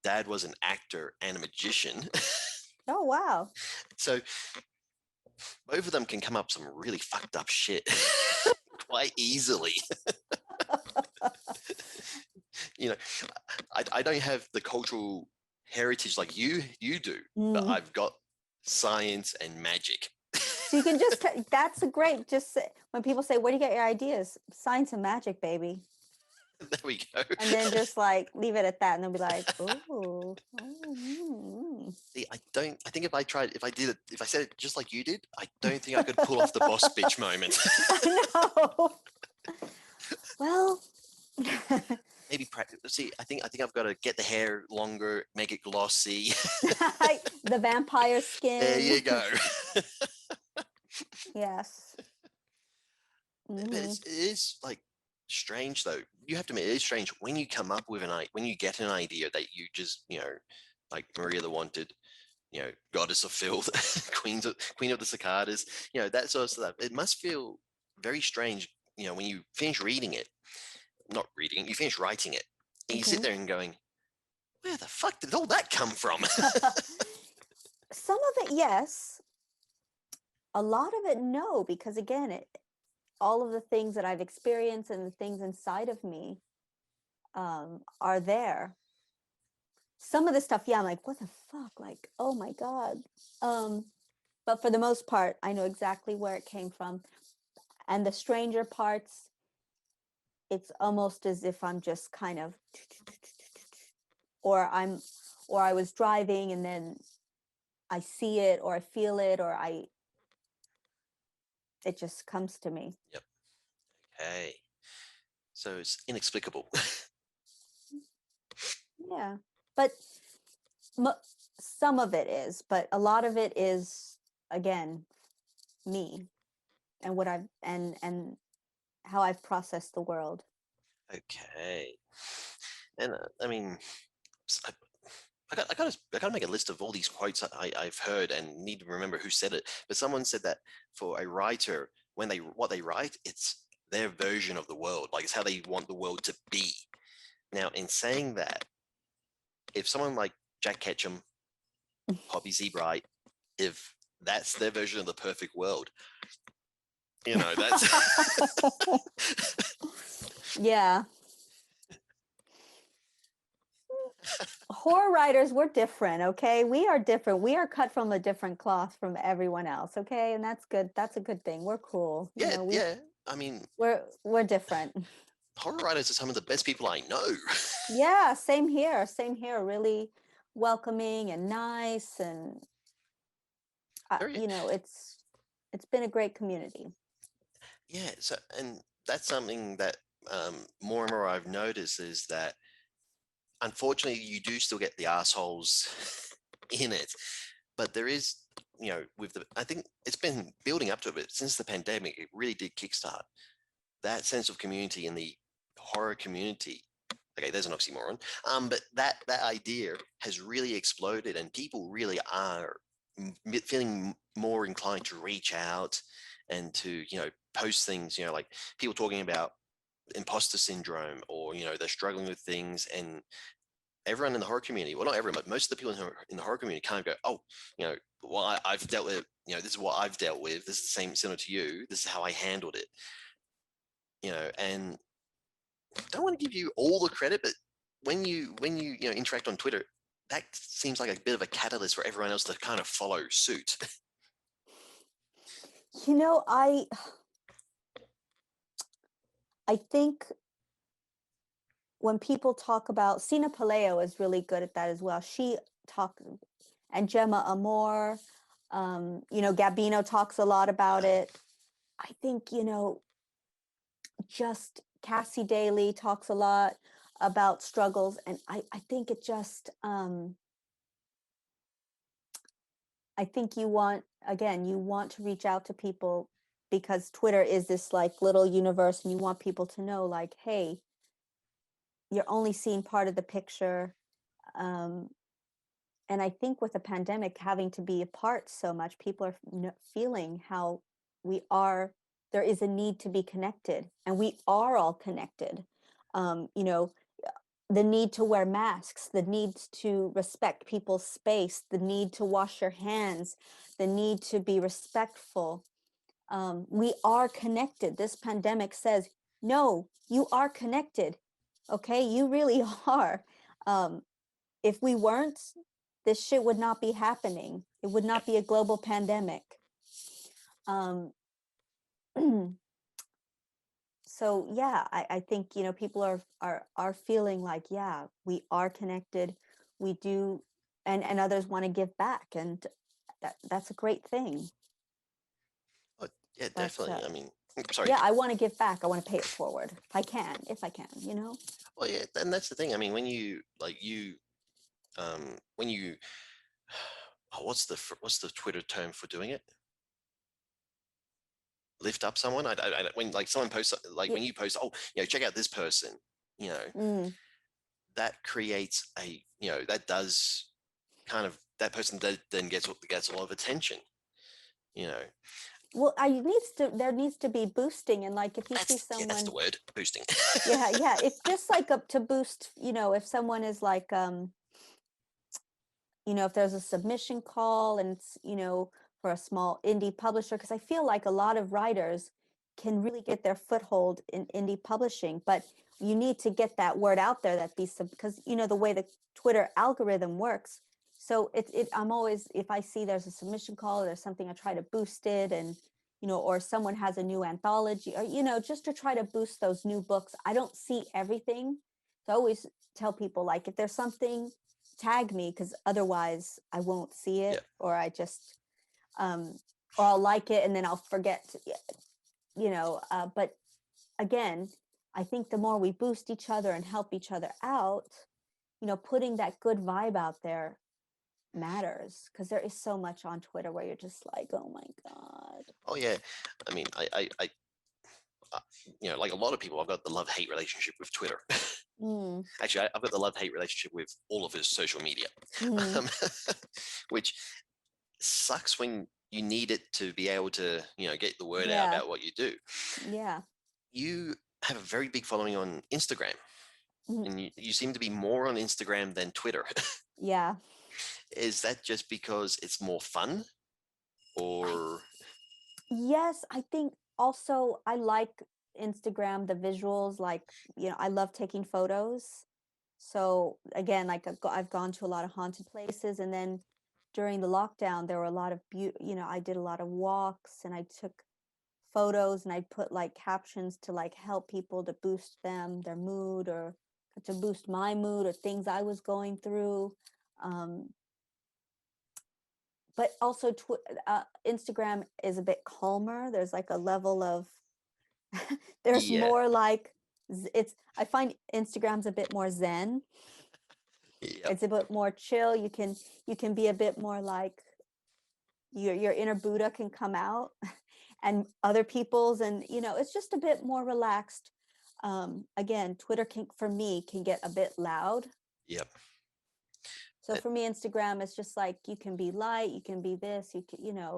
Dad was an actor and a magician. Oh, wow. So both of them can come up some really fucked up shit quite easily. I don't have the cultural heritage like you do, but I've got science and magic. So you can just, that's a great, just when people say, where do you get your ideas? Science and magic, baby. There we go. And then just like leave it at that, and they'll be like, oh. See, I think if I said it just like you did, I don't think I could pull off the boss bitch moment. I know. Well, maybe practice. See, I think I've got to get the hair longer, make it glossy. the vampire skin. There you go. Yes. But it is like strange though. You have to admit, it is strange when you come up with when you get an idea that you just, like Maria the Wanted, Goddess of Filth, Queen of the Cicadas, that sort of stuff. It must feel very strange, when you finish reading it, not reading it, you finish writing it, and you sit there and going, where the fuck did all that come from? Some of it, yes. A lot of it, no, because again, all of the things that I've experienced and the things inside of me are there. Some of the stuff, yeah, I'm like, what the fuck? Like, oh my God. But for the most part, I know exactly where it came from. And the stranger parts, it's almost as if I'm just kind of, or I was driving and then I see it or I feel it or it just comes to me. Yep. Okay. So it's inexplicable. Yeah. But some of it is, but a lot of it is, again, me and what I've and how I've processed the world. Okay. And I mean, I, I gotta make a list of all these quotes I've heard and need to remember who said it. But someone said that for a writer, when what they write, it's their version of the world. Like it's how they want the world to be. Now, in saying that, if someone like Jack Ketchum, Poppy Sebright, if that's their version of the perfect world, that's Yeah. Horror writers, we're different, okay? We are different. We are cut from a different cloth from everyone else, okay? And that's good. That's a good thing. We're cool. yeah, yeah. I mean, we're different. horror writers are some of the best people I know. Yeah, same here. Same here. Really welcoming and nice and Very, it's been a great community. yeah. So, and that's something that more and more I've noticed is that unfortunately you do still get the assholes in it, but there is, I think it's been building up to it, but since the pandemic, it really did kickstart that sense of community in the horror community. Okay, there's an oxymoron. But that idea has really exploded, and people really are feeling more inclined to reach out and to post things. Like people talking about imposter syndrome, or they're struggling with things, and everyone in the horror community, well, not everyone, but most of the people in the horror community kind of go, oh, well, I've dealt with, this is what I've dealt with. This is the same, similar to you. This is how I handled it. And I don't want to give you all the credit, but when you interact on Twitter, that seems like a bit of a catalyst for everyone else to kind of follow suit. I think when people talk about Sina Paleo is really good at that as well. She talked, and Gemma Amor, Gabino talks a lot about it. I think, just Cassie Daly talks a lot about struggles. And I think it just, I think you want to reach out to people because Twitter is this like little universe and you want people to know like, hey, you're only seeing part of the picture. And I think with the pandemic having to be apart so much, people are feeling how there is a need to be connected, and we are all connected. The need to wear masks, the need to respect people's space, the need to wash your hands, the need to be respectful. We are connected. This pandemic says, no, you are connected. Okay, you really are. If we weren't, this shit would not be happening. It would not be a global pandemic. Um, so yeah, I think people are feeling like, yeah, we are connected. We do, and others want to give back, and that's a great thing. Oh, yeah, But definitely. I mean, sorry. yeah, I want to give back. I want to pay it forward if I can. Well, yeah, and that's the thing. I mean, when you when you, oh, what's the Twitter term for doing it? Lift up someone. When like someone posts, like Yeah. when you post, oh, check out this person, that creates that does kind of, that person then gets a lot of attention. Well, there needs to be boosting, and like if you see someone, that's the word, boosting. yeah, it's just like up to boost. If someone is like, if there's a submission call and it's for a small indie publisher, because I feel like a lot of writers can really get their foothold in indie publishing, but you need to get that word out there that because the way the Twitter algorithm works. So I'm always, if I see there's a submission call, there's something, I try to boost it, and or someone has a new anthology, or just to try to boost those new books. I don't see everything, so I always tell people, like, if there's something tag me, because otherwise I won't see it, Yeah. or I just or I'll like it and then I'll forget to, but again, I think the more we boost each other and help each other out, putting that good vibe out there matters, because there is so much on Twitter where you're just like, oh my God. Oh yeah. I mean, like a lot of people, I've got the love-hate relationship with Twitter. Mm, Actually, I've got the love-hate relationship with all of his social media, mhm. which sucks when you need it to be able to, get the word out Yeah, about what you do. yeah. You have a very big following on Instagram, Mhm. and you seem to be more on Instagram than Twitter. Yeah. Is that just because it's more fun, I or Yes, I think also I like Instagram, the visuals, like, I love taking photos. So again, like I've gone to a lot of haunted places, and then during the lockdown, there were a lot of I did a lot of walks, and I took photos, and I put like captions to like help people, to boost their mood, or to boost my mood, or things I was going through. Um, but also Instagram is a bit calmer. There's like a level of there's yeah, more like it's I find Instagram's a bit more zen. yep, It's a bit more chill. You can be a bit more like your inner Buddha can come out, and other people's, and it's just a bit more relaxed. Again, Twitter for me can get a bit loud. yep, So uh, for me, Instagram is just like, you can be light, you can be this, you can, yeah.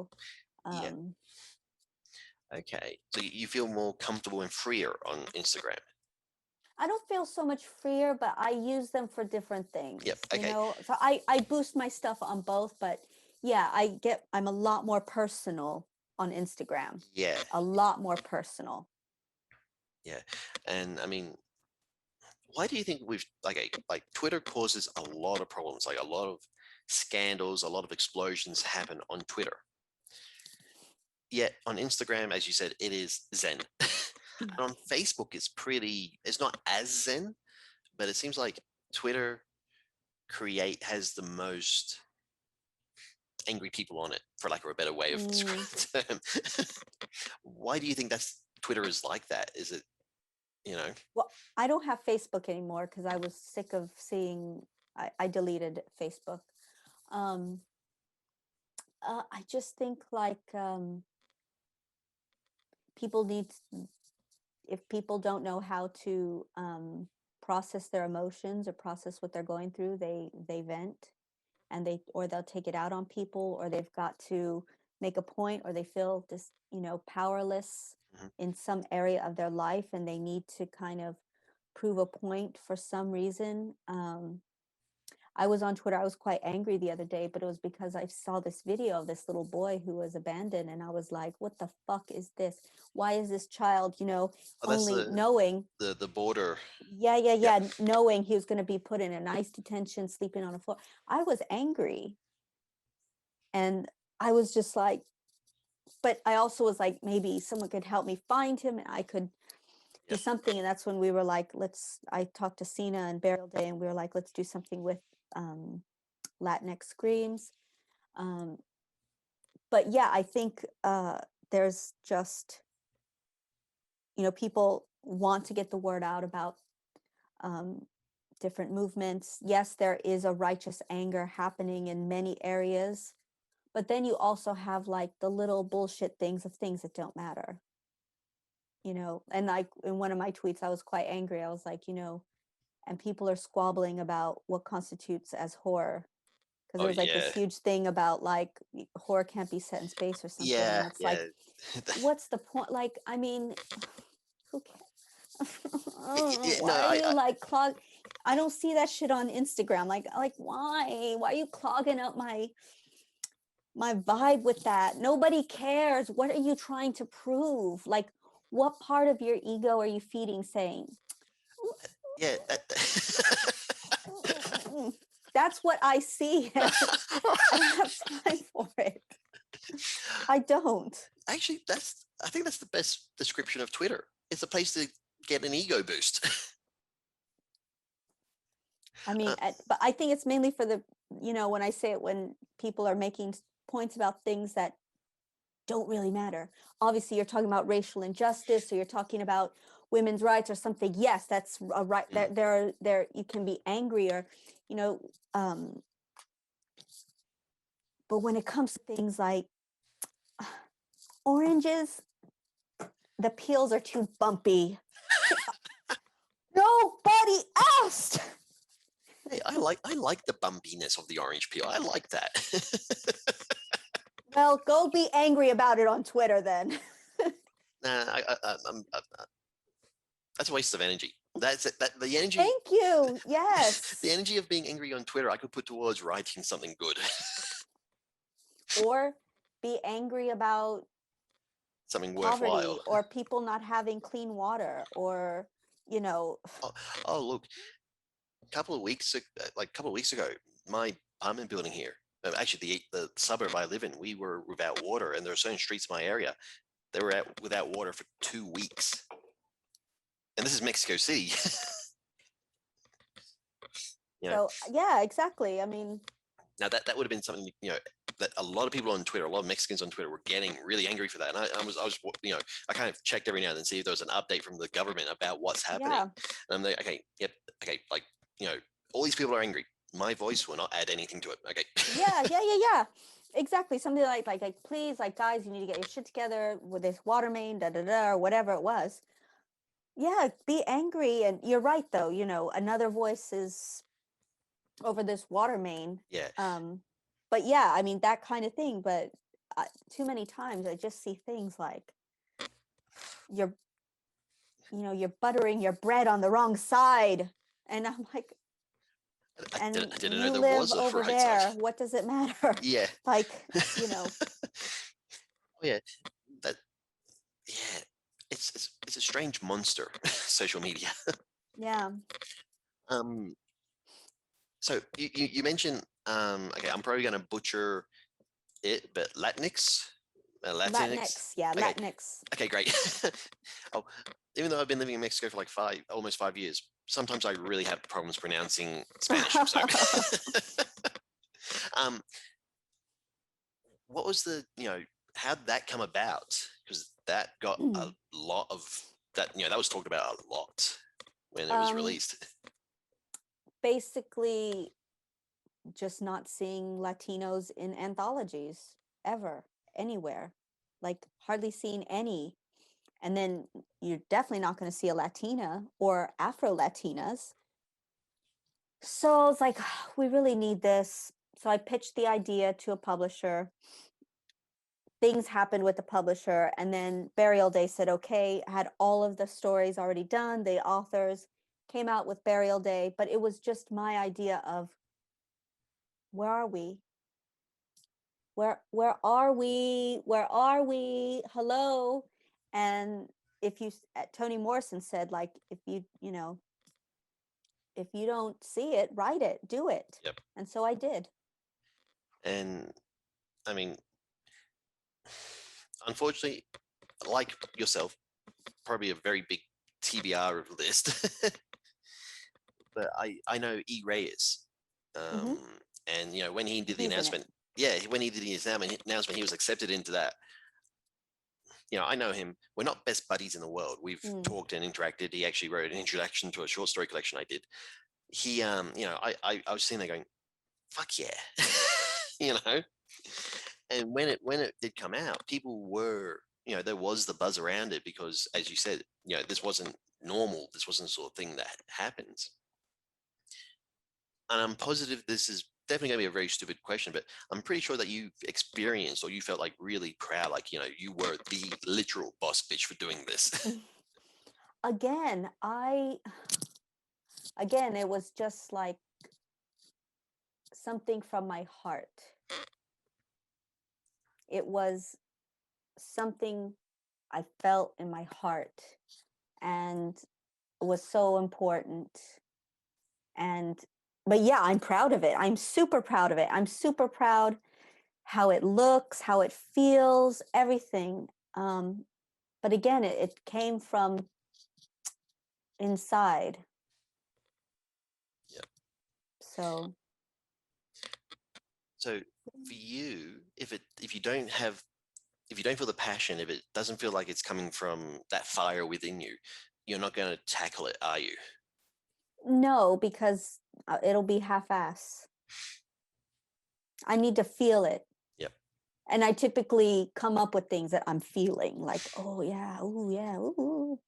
um, Okay, so you feel more comfortable and freer on Instagram. I don't feel so much freer, but I use them for different Yep. things, Okay. So I boost my stuff on both, but yeah, I'm a lot more personal on Instagram, Yeah. a lot more personal. Yeah. And I mean, why do you think we've like Twitter causes a lot of problems, like a lot of scandals, a lot of explosions happen on Twitter. Yet on Instagram, as you said, it is zen. And on Facebook, it's not as zen, but it seems like Twitter has the most angry people on it, for lack of a better way of Mm, describing the term. Why do you think Twitter is like that? Is it, you know, well, I don't have Facebook anymore because I was sick of seeing. I deleted Facebook. Um, I just think like people need if people don't know how to process their emotions, or process what they're going through, they vent, and they'll take it out on people, or they've got to make a point, or they feel just powerless mhm. in some area of their life, and they need to kind of prove a point for some reason. I was on Twitter. I was quite angry the other day, but it was because I saw this video of this little boy who was abandoned. And I was like, what the fuck is this? Why is this child, Oh, that's only knowing, the border. yeah, yeah, Yeah. yeah, knowing he was going to be put in a nice detention, sleeping on a floor. I was angry. And I was just like, but I also was like, maybe someone could help me find him, and I could do Yep. something. And that's when we were like, I talked to Cena and Burial Day, and we were like, let's do something with Latinx screams. Um, but yeah, I think there's just, people want to get the word out about um, different movements. Yes, there is a righteous anger happening in many areas, but then you also have like the little bullshit things that don't matter. And like in one of my tweets, I was quite angry. I was like, and people are squabbling about what constitutes as horror, because Oh there was like yeah. this huge thing about like horror can't be set in space or something, and Yeah. it's like, Yeah. what's the point? Like, I mean, who cares? Yeah, no, Why are you like I don't see that shit on Instagram. Like why are you clogging up my vibe with that? Nobody cares. What are you trying to prove? Like, what part of your ego are you feeding, saying yeah. that's what I see? I don't have time for it. I don't. Actually, I think that's the best description of Twitter. It's a place to get an ego boost. I mean, but I think it's mainly for the, when I say it, when people are making points about things that don't really matter. Obviously, you're talking about racial injustice, or you're talking about women's rights or something. Yes, that's a right. There, you can be angry, or, um, but when it comes to things like oranges, the peels are too bumpy. Nobody asked. Hey, I like the bumpiness of the orange peel. I like that. Well, go be angry about it on Twitter then. Nah, that's a waste of energy. That's it. That the energy. Thank you. Yes. The energy of being angry on Twitter, I could put towards writing something good. Or be angry about Something poverty, worthwhile. or people not having clean water, or Oh, look, a couple of weeks ago, my apartment building here, actually the suburb I live in, we were without water, and there are certain streets in my area they were without water for 2 weeks, and this is Mexico City. so yeah, exactly. I mean, now that would have been something that a lot of people on Twitter, a lot of Mexicans on Twitter, were getting really angry for that. And I was I kind of checked every now and then see if there was an update from the government about what's happening. yeah. And I'm like, okay, yep, okay, like all these people are angry. My voice will not add anything to it. Okay. Yeah. Exactly. Something like please, like, guys, you need to get your shit together with this water main, or whatever it was. Yeah, be angry. And you're right, though. Another voice is over this water main. Yeah. But yeah, I mean, that kind of thing. But too many times I just see things like you're buttering your bread on the wrong side, and I'm like, I didn't know you there live was a over right there. side. What does it matter? Yeah. Like, Oh yeah. That. Yeah. It's a strange monster. Social media. Yeah. So you mentioned okay, I'm probably gonna butcher it, but Latinx, Latinx. Yeah, Okay, Latinx. okay, great. Oh, even though I've been living in Mexico for like almost 5 years, sometimes I really have problems pronouncing Spanish. So, what was how'd that come about? Because that got a lot of that. That was talked about a lot when it was released. Basically, just not seeing Latinos in anthologies ever, anywhere, like hardly seeing any. And then you're definitely not going to see a Latina or Afro Latinas. So I was like, we really need this. So I pitched the idea to a publisher. Things happened with the publisher, and then Burial Day said, okay, had all of the stories already done. The authors came out with Burial Day, but it was just my idea of, where are we? Where are we? Where are we? Hello. And Toni Morrison said, like, if you don't see it, write it, do it. Yep. And so I did. And I mean, unfortunately, like yourself, probably a very big TBR list. But I know E. Reyes, and when he did the announcement, when he did the announcement, he was accepted into that. I know him. We're not best buddies in the world. We've talked and interacted. He actually wrote an introduction to a short story collection I did. He, I was sitting there going, "Fuck yeah," And when it did come out, people were, there was the buzz around it because, as you said, this wasn't normal. This wasn't the sort of thing that happens. And I'm positive this is definitely going to be a very stupid question, but I'm pretty sure that you've experienced or you felt like really proud, like, you were the literal boss bitch for doing this. Again, it was just like something from my heart. It was something I felt in my heart, and it was so important. But yeah, I'm proud of it. I'm super proud of it. I'm super proud how it looks, how it feels, everything. But again, it came from inside. Yep. So for you, if you don't feel the passion, if it doesn't feel like it's coming from that fire within you, you're not going to tackle it, are you? no, because it'll be half-ass. I need to feel it. Yep. And I typically come up with things that I'm feeling, like, oh yeah, ooh yeah, ooh.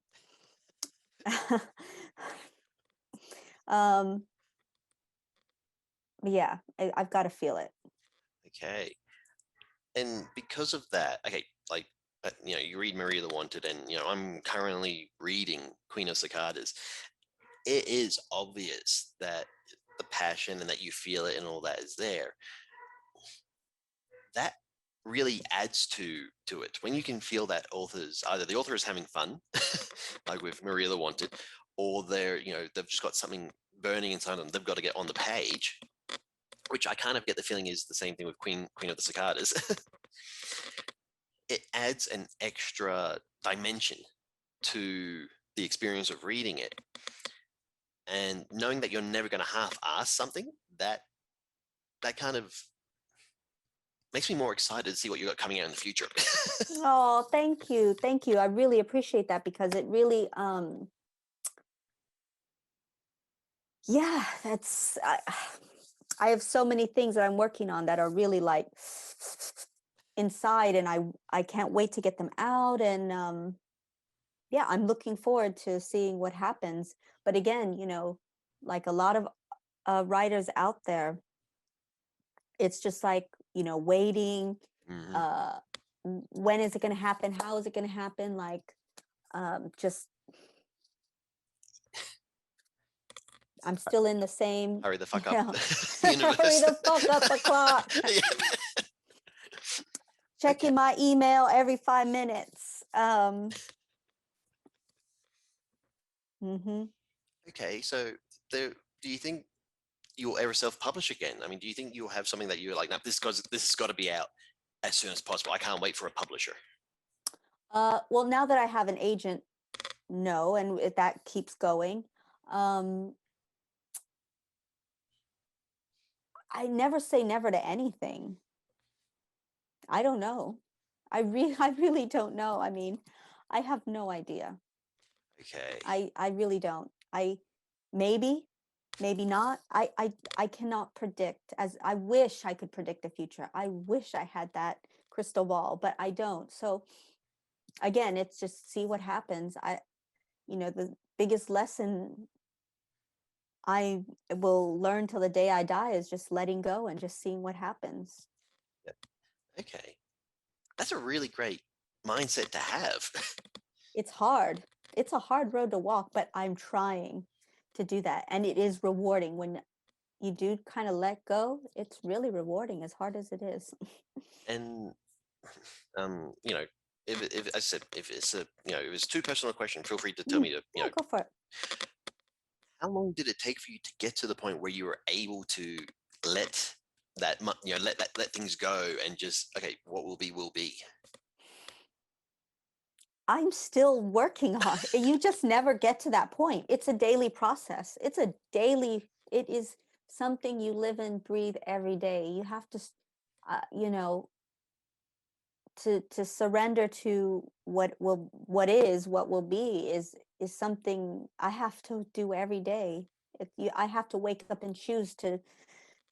um, yeah, I've got to feel it. Okay. And because of that, okay, like you read Maria the Wanted, and I'm currently reading Queen of Cicadas. It is obvious that the passion and that you feel it and all that is there. That really adds to it when you can feel that either the author is having fun, like with Maria the Wanted, or they've just got something burning inside them. They've got to get on the page, which I kind of get the feeling is the same thing with Queen of the Cicadas. It adds an extra dimension to the experience of reading it, and knowing that you're never going to half-ass something, that kind of makes me more excited to see what you got coming out in the future. Oh, thank you. Thank you. I really appreciate that, because it really, yeah, I have so many things that I'm working on that are really like inside, and I can't wait to get them out. And yeah, I'm looking forward to seeing what happens. But again, like a lot of writers out there, it's just like, waiting. Mhm. uh when is it going to happen? How is it going to happen? Like, just I'm still in the same, Hurry the fuck up, yeah. Hurry universe. the fuck up the clock. Yeah. Okay. Checking my email every 5 minutes. Mhm. Okay. So, do you think you'll ever self-publish again? I mean, do you think you'll have something that you're like, no, this has got to be out as soon as possible. I can't wait for a publisher. Well, now that I have an agent, no, and if that keeps going. um I never say never to anything. I don't know. I really don't know. I mean, I have no idea. Okay. I really don't. Maybe, maybe not. I cannot predict. As I wish I could predict the future. I wish I had that crystal ball, but I don't. So again, it's just see what happens. The biggest lesson I will learn till the day I die is just letting go and just seeing what happens. Yep. Okay. That's a really great mindset to have. It's hard. It's a hard road to walk, but I'm trying to do that. And it is rewarding when you do kind of let go. It's really rewarding, as hard as it is. And you know, if I said if it's if it's too personal a question, feel free to tell me to Yeah, go for it. how long did it take for you to get to the point where you were able to let let things go and just, okay, what will be will be. I'm still working on it. You just never get to that point. It's a daily process. It is something you live and breathe every day. You have to, you know, to surrender to what will be is something I have to do every day. I have to wake up and choose to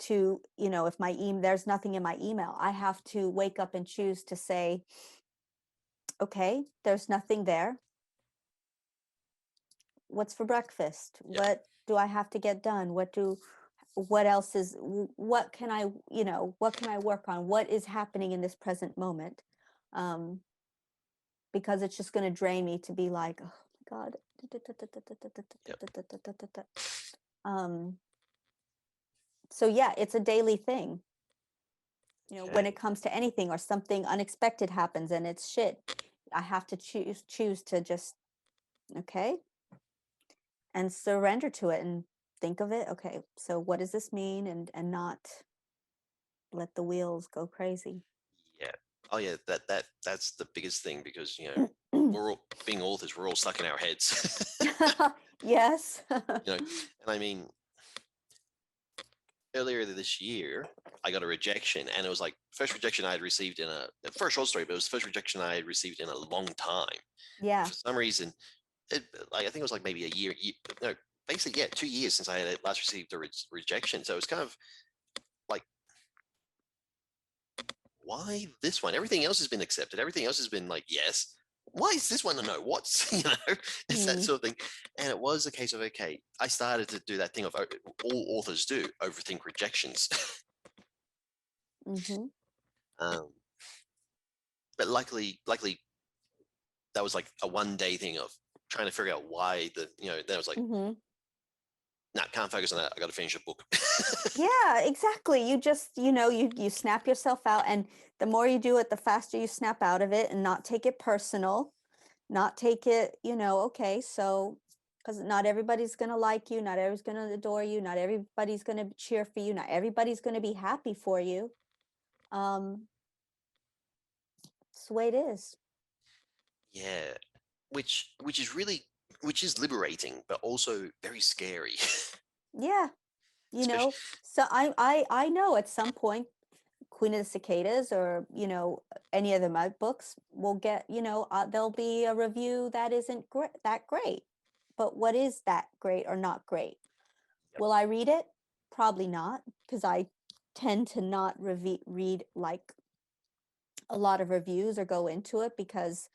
if there's nothing in my email, I have to wake up and choose to say, okay, there's nothing there. What's for breakfast? Yep. What do I have to get done? What else is what can I what can I work on? What is happening in this present moment? um because it's just going to drain me to be like, oh my god. Yep. um so yeah, it's a daily thing. When Okay. it comes to anything, or something unexpected happens and it's shit, I have to choose to just, okay, and surrender to it and think of it, okay, so what does this mean, and not let the wheels go crazy. Yeah. Oh yeah, that's the biggest thing, because we're all being authors, we're all stuck in our heads. Yes. And I mean, earlier this year, I got a rejection, and it was like first rejection I had received for a short story, but it was the first rejection I had received in a long time. Yeah. For some reason, I think it was like maybe a year, no, basically, yeah, 2 years since I had last received a rejection. So it was kind of like, why this one? Everything else has been accepted. Everything else has been like, yes. Why is this one a no? What's, it's that sort of thing. And it was a case of, okay, I started to do that thing of all authors do, overthink rejections. Mm-hmm. um, but luckily, that was like a 1 day thing of trying to figure out why then I was like, Mm-hmm. nah, can't focus on that. I got to finish a book. Yeah, exactly. You just, you snap yourself out, and the more you do it, the faster you snap out of it and not take it personal, not take it, okay, so because not everybody's going to like you, not everybody's going to adore you, not everybody's going to cheer for you, not everybody's going to be happy for you. Um, it's the way it is. Yeah, which is liberating, but also very scary. Yeah, Especially, so I know at some point Queen of the Cicadas, or any of the mud books will get, there'll be a review that isn't that great. But what is that great or not great? yep. Will I read it? Probably not, because I tend to not read like a lot of reviews or go into it, because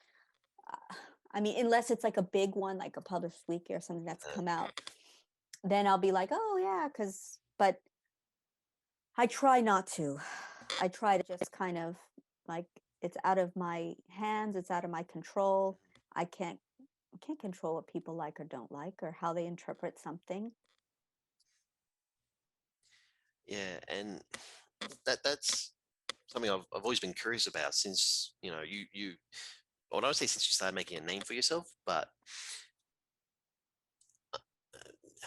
I mean, unless it's like a big one, like a published weekly or something that's come out, then I'll be like, oh yeah, but I try not to. I try to just kind of, like, it's out of my hands, it's out of my control. I can't control what people like or don't like, or how they interpret something. Yeah, and that's something I've always been curious about since you well, I would say since you started making a name for yourself, but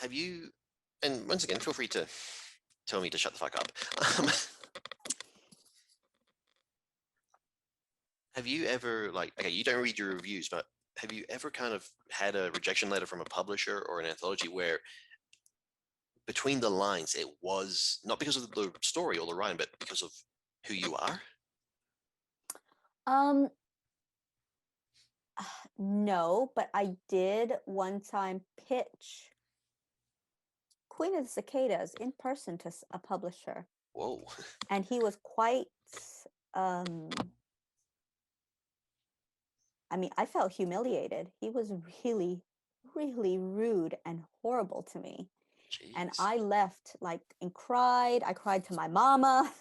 have you, and once again, feel free to tell me to shut the fuck up. Have you ever, like, okay, you don't read your reviews, but have you ever kind of had a rejection letter from a publisher or an anthology where between the lines it was not because of the story or the writing, but because of who you are? um no, but I did one time pitch Queen of the Cicadas in person to a publisher, Whoa. and he was quite, um I mean, I felt humiliated. He was really, really rude and horrible to me. And Jeez. I left like and cried. I cried to my mama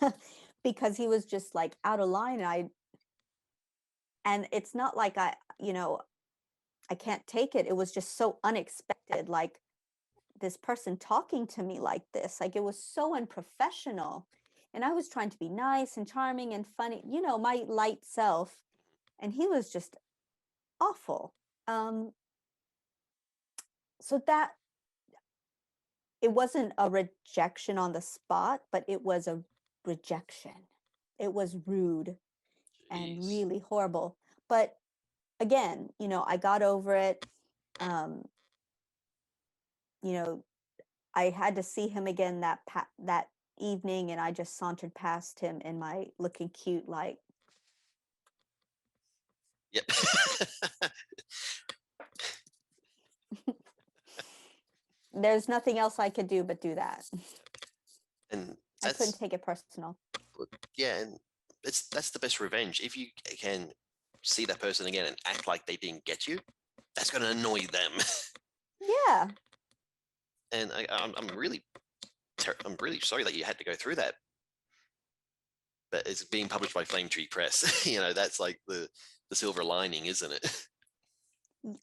because he was just like out of line. And it's not like I can't take it. It was just so unexpected. Like, this person talking to me like this, like, it was so unprofessional. And I was trying to be nice and charming and funny, my light self. And he was just awful. Um, so that it wasn't a rejection on the spot, but it was a rejection. It was rude and Jeez. really horrible. But again, I got over it. Um, you know, I had to see him again that evening, and I just sauntered past him in my looking cute, like, Yep. there's nothing else I could do but do that. And I couldn't that's, take it personal. yeah, and that's the best revenge. If you can see that person again and act like they didn't get you, that's going to annoy them. Yeah. And I'm really sorry that you had to go through that. But it's being published by Flame Tree Press. That's like the silver lining, isn't it?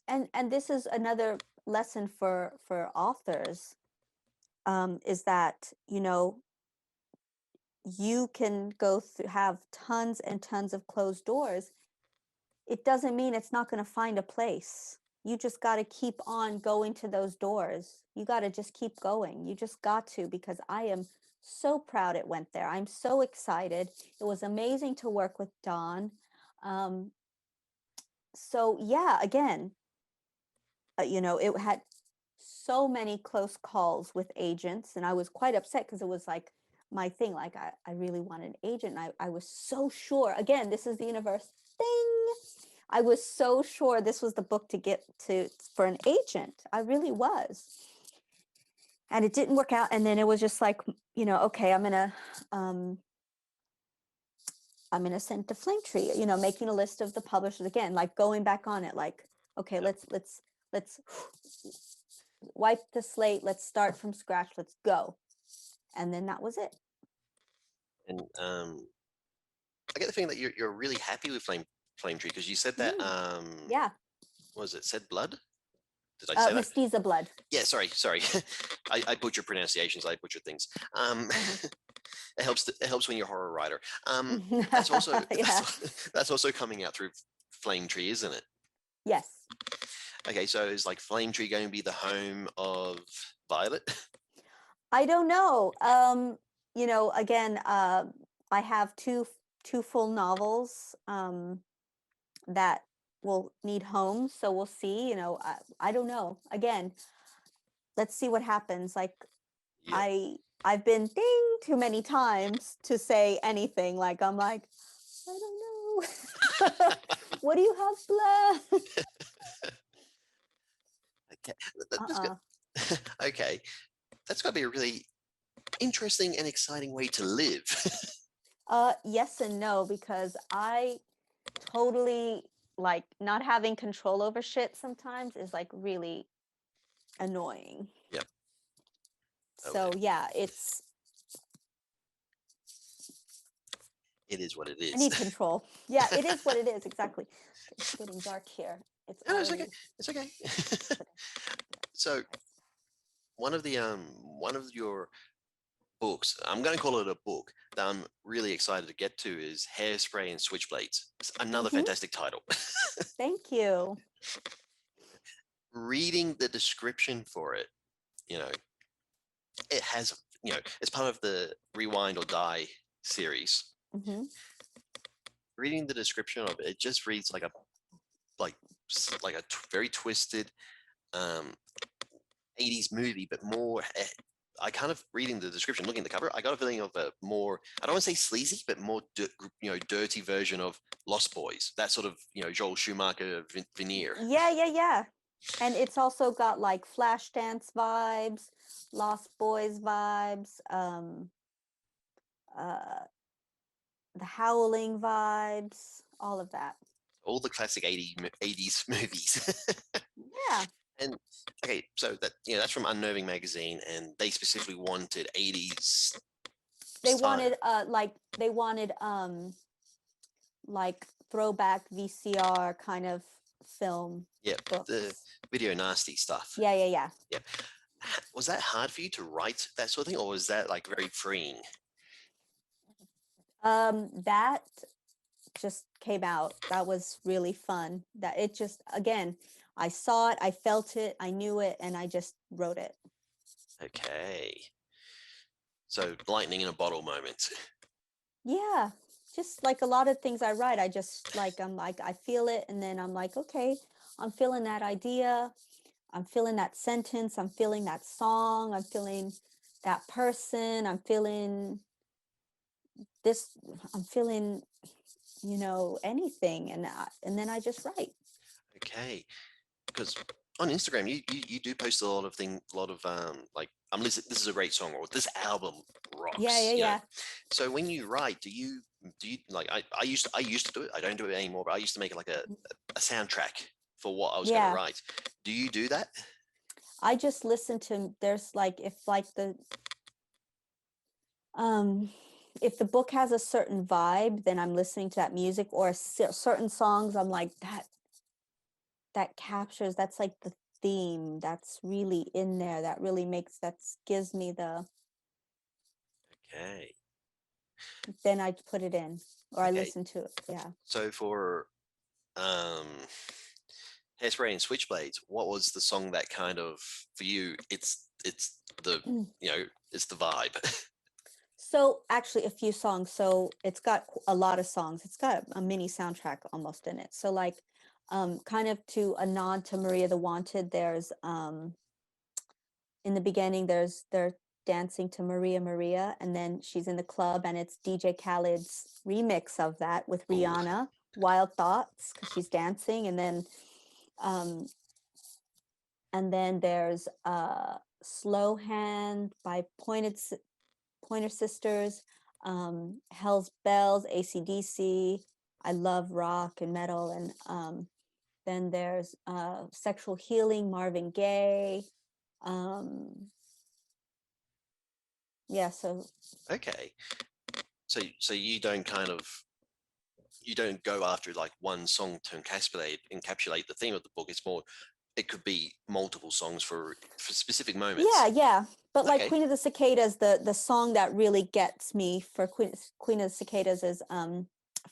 And this is another lesson for authors, is that, you can go through, have tons and tons of closed doors. It doesn't mean it's not going to find a place. You just got to keep on going to those doors. You got to just keep going. You just got to, because I am so proud it went there. I'm so excited. It was amazing to work with Don. Um, so yeah, again, it had so many close calls with agents, and I was quite upset because it was like my thing. Like I really wanted an agent. I was so sure. Again, this is the universe thing. I was so sure this was the book to get to for an agent. I really was. And it didn't work out. And then it was just like, okay, I'm gonna send to Flame Tree, making a list of the publishers again, like going back on it, like, okay, Yep. let's wipe the slate, let's start from scratch, let's go. And then that was it. And I get the feeling that you're really happy with Flame Tree because you said that Yeah. what was it? Said blood? Did I say that? Mestiza blood. Yeah, sorry. I butcher pronunciations, I butcher things. It helps when you're a horror writer. That's also Yeah. that's also coming out through Flame Tree, isn't it? Yes. Okay, so is like Flame Tree going to be the home of Violet? I don't know. Again, I have two full novels that will need homes, so we'll see. I don't know. Again, let's see what happens. Like Yeah. I've been ding too many times to say anything. Like I'm like, I don't know. What do you have left? Okay. That's good. Okay. That's got to be a really interesting and exciting way to live. Yes and no, because I totally like not having control over shit sometimes is like really annoying. Yep. So Okay. yeah, It is what it I need is. control. Yeah, it is what it is. Exactly. It's getting dark here. It's No, it's already. okay. It's okay. So one of your books, I'm going to call it a book that I'm really excited to get to is Hairspray and Switchblades. It's another Mhm. fantastic title. Thank you. Reading the description for it, you know, it has, it's part of the Rewind or Die series. Hmm. Reading the description of it, it just reads like a like very twisted um 80s movie, but more I kind of reading the description, looking at the cover, I got a feeling of a more, I don't want to say sleazy, but more dirty version of Lost Boys. That sort of Joel Schumacher veneer. Yeah. And it's also got like Flashdance vibes, Lost Boys vibes, uh, the Howling vibes, all of that. All the classic 80s movies. Yeah. And okay, so that's from Unnerving magazine, and they specifically wanted 80s They style. wanted like throwback VCR kind of film Yeah, books. the video nasty stuff. Yeah. Yeah. Was that hard for you to write that sort of thing, or was that like very freeing? That just came out. That was really fun. That it just, again, I saw it, I felt it, I knew it, and I just wrote it. Okay. So lightning in a bottle moment. Yeah, just like a lot of things I write, I just like, I feel it, and then I'm like, okay, I'm feeling that idea, I'm feeling that sentence, I'm feeling that song, I'm feeling that person, I'm feeling this, I'm feeling, anything, and then I just write. Okay. Because on Instagram, you do post a lot of like, I'm listening, this is a great song, or this album rocks. Yeah. So when you write, do you like, I used to do it. I don't do it anymore, but I used to make it like a soundtrack for what I was going to Yeah. write. Do you do that? I just listen to, there's like, um if the book has a certain vibe, then I'm listening to that music, or certain songs I'm like, that captures, that's like the theme, that's really in there, that really gives me the, Okay. then I put it in, or I Okay. listen to it. Yeah. So for um Hairspray and Switchblades, what was the song that kind of, for you, it's the it's the vibe? So actually a few songs. So it's got a lot of songs. It's got a mini soundtrack almost in it. So like kind of to a nod to Maria the Wanted, there's in the beginning there's dancing to Maria Maria, and then she's in the club and it's DJ Khaled's remix of that with Ooh. Rihanna, Wild Thoughts, because she's dancing. Um, and then there's Slow Hand by Pointer Sisters, Hell's Bells, AC/DC. I love rock and metal. And then there's Sexual Healing, Marvin Gaye. Yeah, so Okay. So you don't go after like one song to encapsulate the theme of the book. It's more, it could be multiple songs for specific moments. yeah. But like Okay. Queen of the Cicadas, the song that really gets me for Queen of the Cicadas is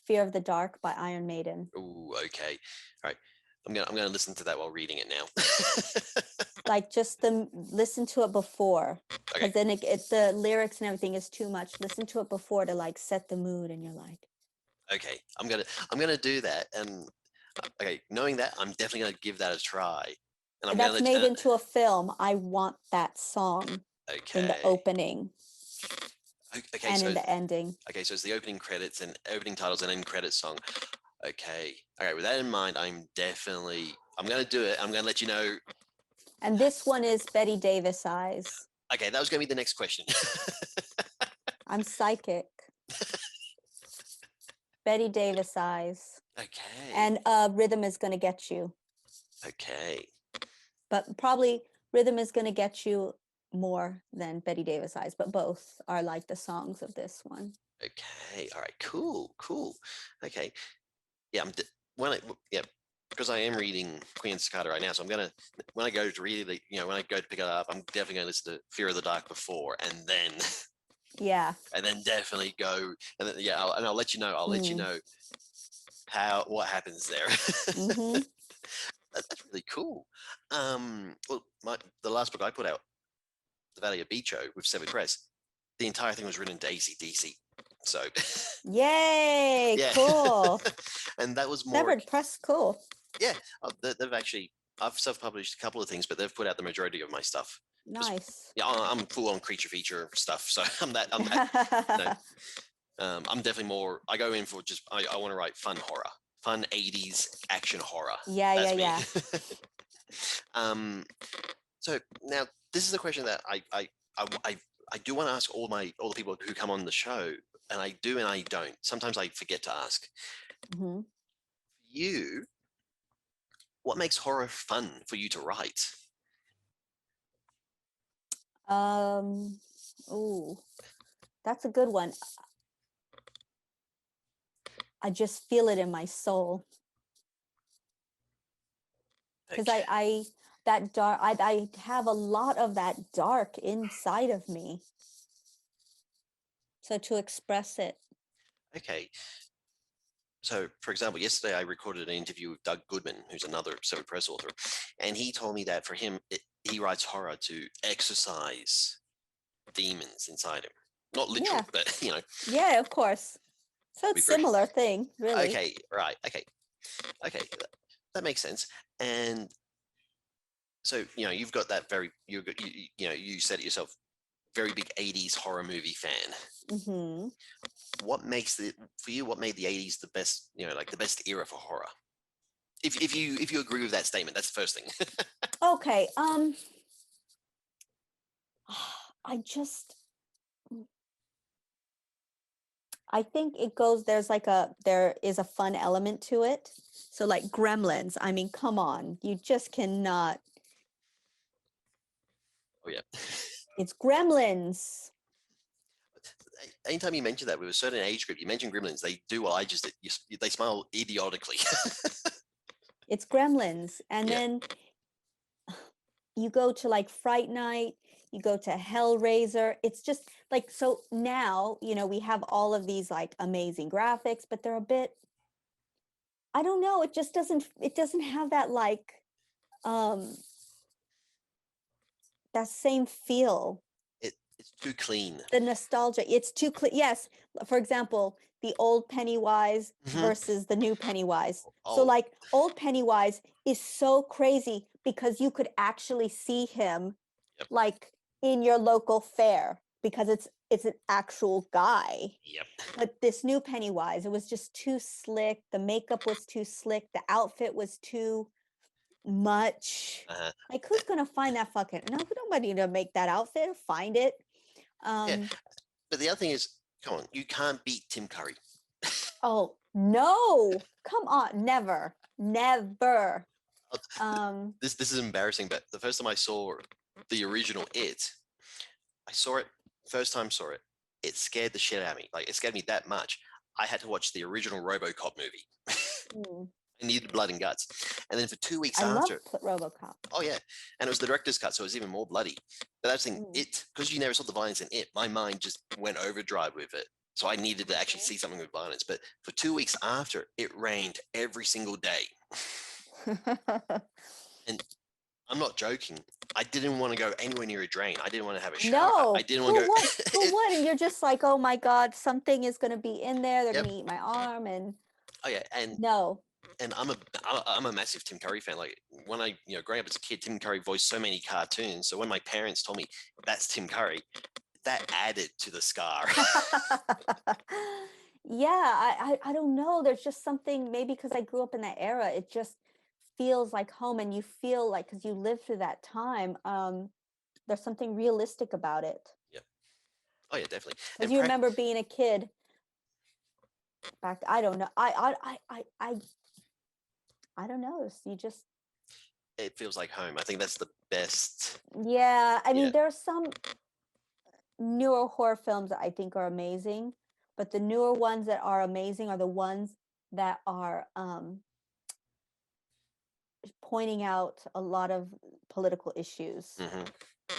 Fear of the Dark by Iron Maiden. Oh, okay. All right. I'm gonna listen to that while reading it now. Like just listen to it before, because then the lyrics and everything is too much. Listen to it before to like set the mood, and you're like, okay, I'm gonna do that. And okay, knowing that, I'm definitely gonna give that a try. And I'm that's made into a film. I want that song in the opening. Okay, and so in the ending. Okay, so it's the opening credits and opening titles and end credits song. Okay. All right, with that in mind, I'm gonna do it. I'm gonna let you know. And this one is Betty Davis Eyes. Okay, that was gonna be the next question. I'm psychic. Betty Davis Eyes. Okay. And Rhythm is Gonna Get You. Okay. But probably Rhythm is Gonna Get You more than Betty Davis Eyes, but both are like the songs of this one. Okay. All right. Cool. Okay. Yeah. Because I am reading Queen Cicada right now, so I'm gonna, when I go to read it, when I go to pick it up, I'm definitely gonna listen to Fear of the Dark before, and then and then definitely go, and then I'll let you know. I'll let you know what happens there. Mm-hmm. That's really cool. Well, the last book I put out, The Valley of Bicho with Severed Crest, the entire thing was written to AC/DC. So yay, yeah. cool. And that was more Severed Crest, cool. Yeah, they've actually, I've self-published a couple of things, but they've put out the majority of my stuff. Nice. Yeah, I'm full on creature feature stuff, so I'm definitely more. I go in for just I want to write fun horror, fun 80s action horror. Yeah. So now this is a question that I do want to ask all the people who come on the show, and I do and I don't. Sometimes I forget to ask. Mm-hmm. You, what makes horror fun for you to write? Oh, that's a good one. I just feel it in my soul. Because I have a lot of that dark inside of me. So to express it. Okay. So, for example, yesterday I recorded an interview with Doug Goodman, who's another Severed Press author, and he told me that for him, he writes horror to exorcise demons inside him. Not literal, but Yeah, of course. So it's similar thing, really. Okay, right. Okay, that makes sense. And so you've got that you said it yourself, very big 80s horror movie fan. Mm-hmm. What made the 80s the best, like the best era for horror? If you agree with that statement, that's the first thing. Okay. I think it goes, there is a fun element to it. So like Gremlins, I mean, come on, you just cannot. Oh yeah. It's Gremlins. Anytime you mention that with a certain age group, you mention Gremlins, they do what I just did. They smile idiotically. It's Gremlins. And then you go to like Fright Night, you go to Hellraiser. It's just like, so now, we have all of these like amazing graphics, but they're a bit, I don't know, it doesn't have that like, that same feel. It's too clean. The nostalgia, it's too clean. Yes. For example, the old Pennywise versus the new Pennywise. So like old Pennywise is so crazy because you could actually see him like in your local fair because it's an actual guy. Yep. But this new Pennywise, it was just too slick. The makeup was too slick. The outfit was too much. Uh-huh. Like, who's gonna find that fucking? No, nobody to make that outfit. Find it. Yeah. But the other thing is, come on, you can't beat Tim Curry. Oh no! Come on, never. This is embarrassing, but the first time I saw the original I saw it first time saw it. It scared the shit out of me. Like, it scared me that much. I had to watch the original RoboCop movie. I needed blood and guts, and then for 2 weeks I love after, RoboCop. oh yeah, and it was the director's cut, so it was even more bloody. But that's the thing, it, because you never saw the violence in it, my mind just went overdrive with it. So I needed to actually see something with violence. But for 2 weeks after, it rained every single day. And I'm not joking. I didn't want to go anywhere near a drain. I didn't want to have a shower. No, I didn't want to go. Who would? And you're just like, oh my god, something is going to be in there. They're Yep. going to eat my arm, and Oh yeah, and no. And I'm a massive Tim Curry fan. Like, when I growing up as a kid, Tim Curry voiced so many cartoons. So when my parents told me that's Tim Curry, that added to the scar. Yeah, I don't know. There's just something, maybe because I grew up in that era, it just feels like home, and you feel like, because you lived through that time, there's something realistic about it. Yep. Oh yeah, definitely. Because you remember being a kid back, I don't know. I don't know. You just, it feels like home. I think that's the best. yeah. I mean, there are some newer horror films that I think are amazing, but the newer ones that are amazing are the ones that are pointing out a lot of political issues.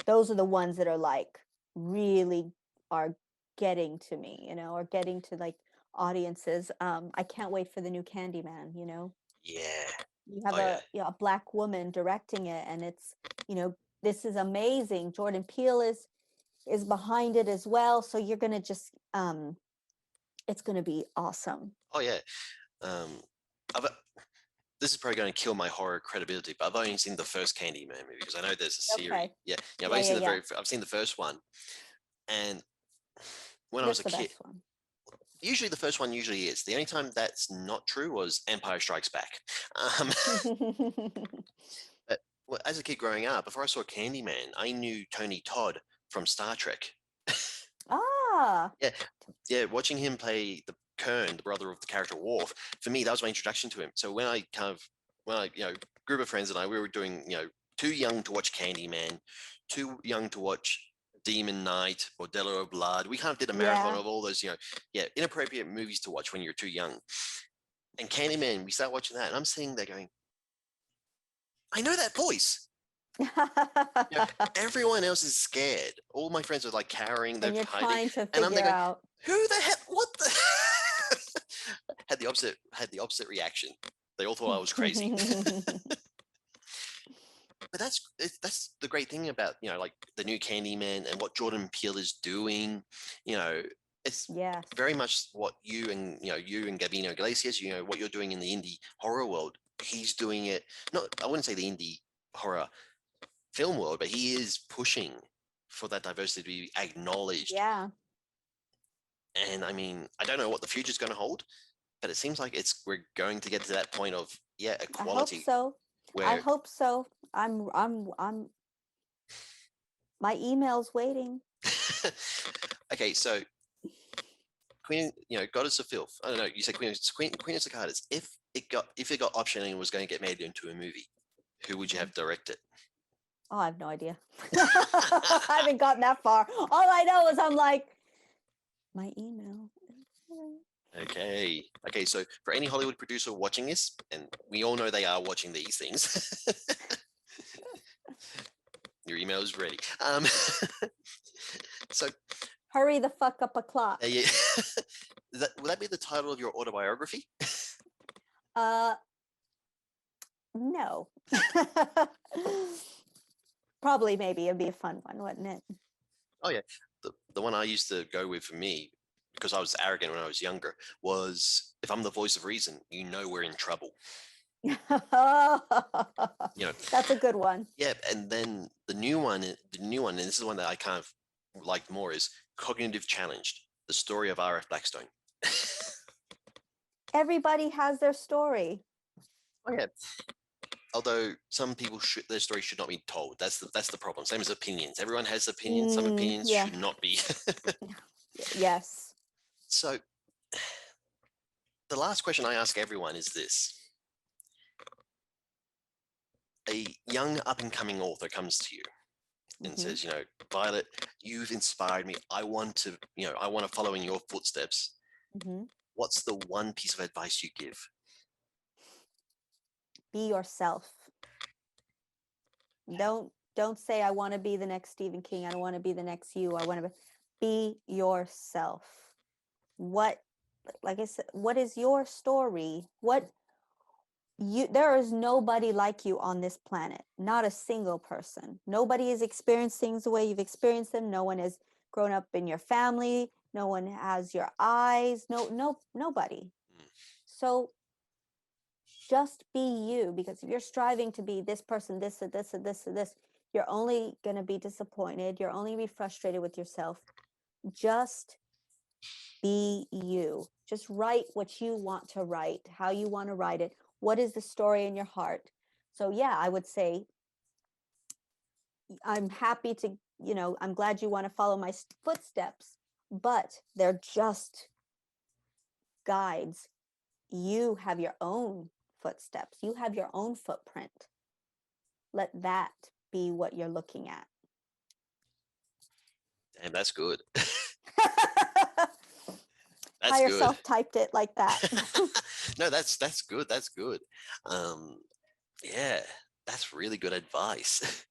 Those are the ones that are like really are getting to me, or getting to like audiences. I can't wait for the new Candyman. Yeah. You have a Black woman directing it, and it's, this is amazing. Jordan Peele is behind it as well, so you're gonna just it's gonna be awesome. Oh yeah. This is probably going to kill my horror credibility, but I've only seen the first Candyman movie because I know there's a series. Okay. Yeah, I've only seen I've seen the first one, and when I was a kid, usually the first one usually is. The only time that's not true was Empire Strikes Back. But as a kid growing up, before I saw Candyman, I knew Tony Todd from Star Trek. Ah. Yeah. Watching him play the Kern, the brother of the character Worf, for me, that was my introduction to him. So when I group of friends and I, we were doing, too young to watch Candyman, too young to watch Demon Knight or Dello of Blood. We kind of did a marathon of all those, inappropriate movies to watch when you're too young. And Candyman, we started watching that, and I'm sitting there going, I know that voice. Everyone else is scared. All my friends are like cowering. They're trying to figure out who the hell? What the? had the opposite reaction. They all thought I was crazy. But that's the great thing about like the new Candyman and what Jordan Peele is doing. It's very much what you and Gabino Iglesias, what you're doing in the indie horror world. He's doing it. I wouldn't say the indie horror film world, but he is pushing for that diversity to be acknowledged. Yeah. And I mean, I don't know what the future is going to hold, but it seems like we're going to get to that point of equality. I hope so. I hope so. I'm my email's waiting. Okay, so Queen, Goddess of Filth. I don't know. You said Queen of Cicadas. If it got optioned and was going to get made into a movie, who would you have direct it? Oh, I have no idea. I haven't gotten that far. All I know is I'm like, my email. Okay. So for any Hollywood producer watching this, and we all know they are watching these things, your email is ready. So hurry the fuck up a clock. Yeah. Would that be the title of your autobiography? No. Probably, maybe it'd be a fun one, wouldn't it? Oh yeah, the one I used to go with for me, because I was arrogant when I was younger, was if I'm the voice of reason, we're in trouble. That's a good one. Yeah, and then the new one, and this is one that I kind of liked more, is Cognitive Challenged: The Story of R.F. Blackstone. Everybody has their story. Oh yeah. Although some people their story should not be told. That's the problem. Same as opinions. Everyone has opinions. Some opinions Yeah. should not be. Yes. So the last question I ask everyone is this. A young up-and-coming author comes to you and says, Violet, you've inspired me. I want to follow in your footsteps. What's the one piece of advice you give? Be yourself. Don't say I want to be the next Stephen King. I don't want to be the next you. I want to be yourself. Like I said, what is your story? There is nobody like you on this planet. Not a single person. Nobody has experienced things the way you've experienced them. No one has grown up in your family. No one has your eyes. Nobody. So just be you, because if you're striving to be this person, this or this or this or this, you're only going to be disappointed. You're only be frustrated with yourself. Just be you. Just write what you want to write, how you want to write it. What is the story in your heart? So yeah, I would say I'm happy to, I'm glad you want to follow my footsteps, but they're just guides. You have your own footsteps. You have your own footprint. Let that be what you're looking at. Damn, that's good. Higher good. Self typed it like that. No, that's good. That's good. Yeah, that's really good advice.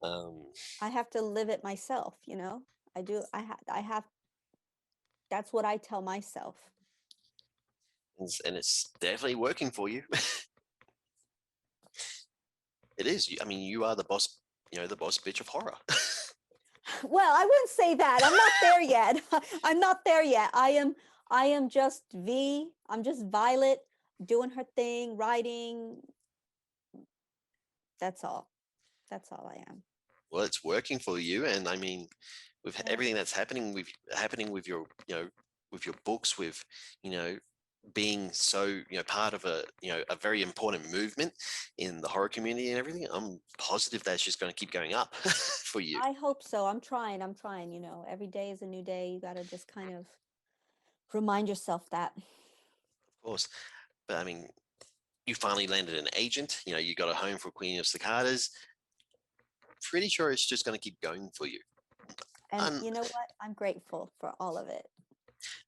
I have to live it myself, I do. I have. That's what I tell myself. And it's definitely working for you. It is. I mean, you are the boss, the boss bitch of horror. Well, I wouldn't say that. I'm not there yet. I'm not there yet. I am just V. I'm just Violet doing her thing, writing. That's all. That's all I am. Well, it's working for you. And I mean, with everything that's happening with your, with your books, with, being so, part of a very important movement in the horror community and everything, I'm positive that's just going to keep going up for you. I hope so. I'm trying. Every day is a new day. You got to just kind of remind yourself that. Of course. But I mean, you finally landed an agent, you got a home for Queen of Cicadas. Pretty sure it's just going to keep going for you. And you know what? I'm grateful for all of it.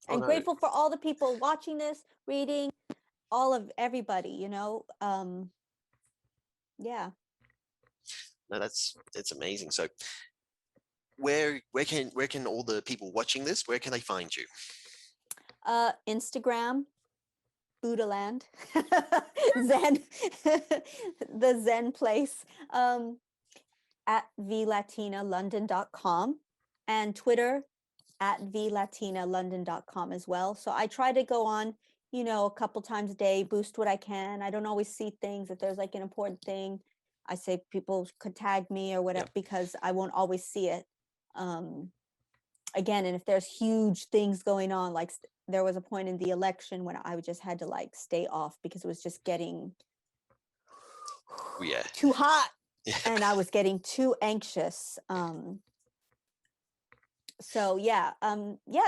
Oh, and no. Grateful for all the people watching this, reading, all of everybody, yeah. No, it's amazing. So where can all the people watching this, where can they find you? Instagram, Buddhaland, Zen, the Zen place, at vlatinalondon.com, and Twitter at vlatinalondon.com as well. So I try to go on, a couple times a day, boost what I can. I don't always see things. If there's like an important thing, I say people could tag me or whatever, because I won't always see it. Again, and if there's huge things going on, like there was a point in the election when I just had to like stay off because it was just getting too hot. And I was getting too anxious. So yeah,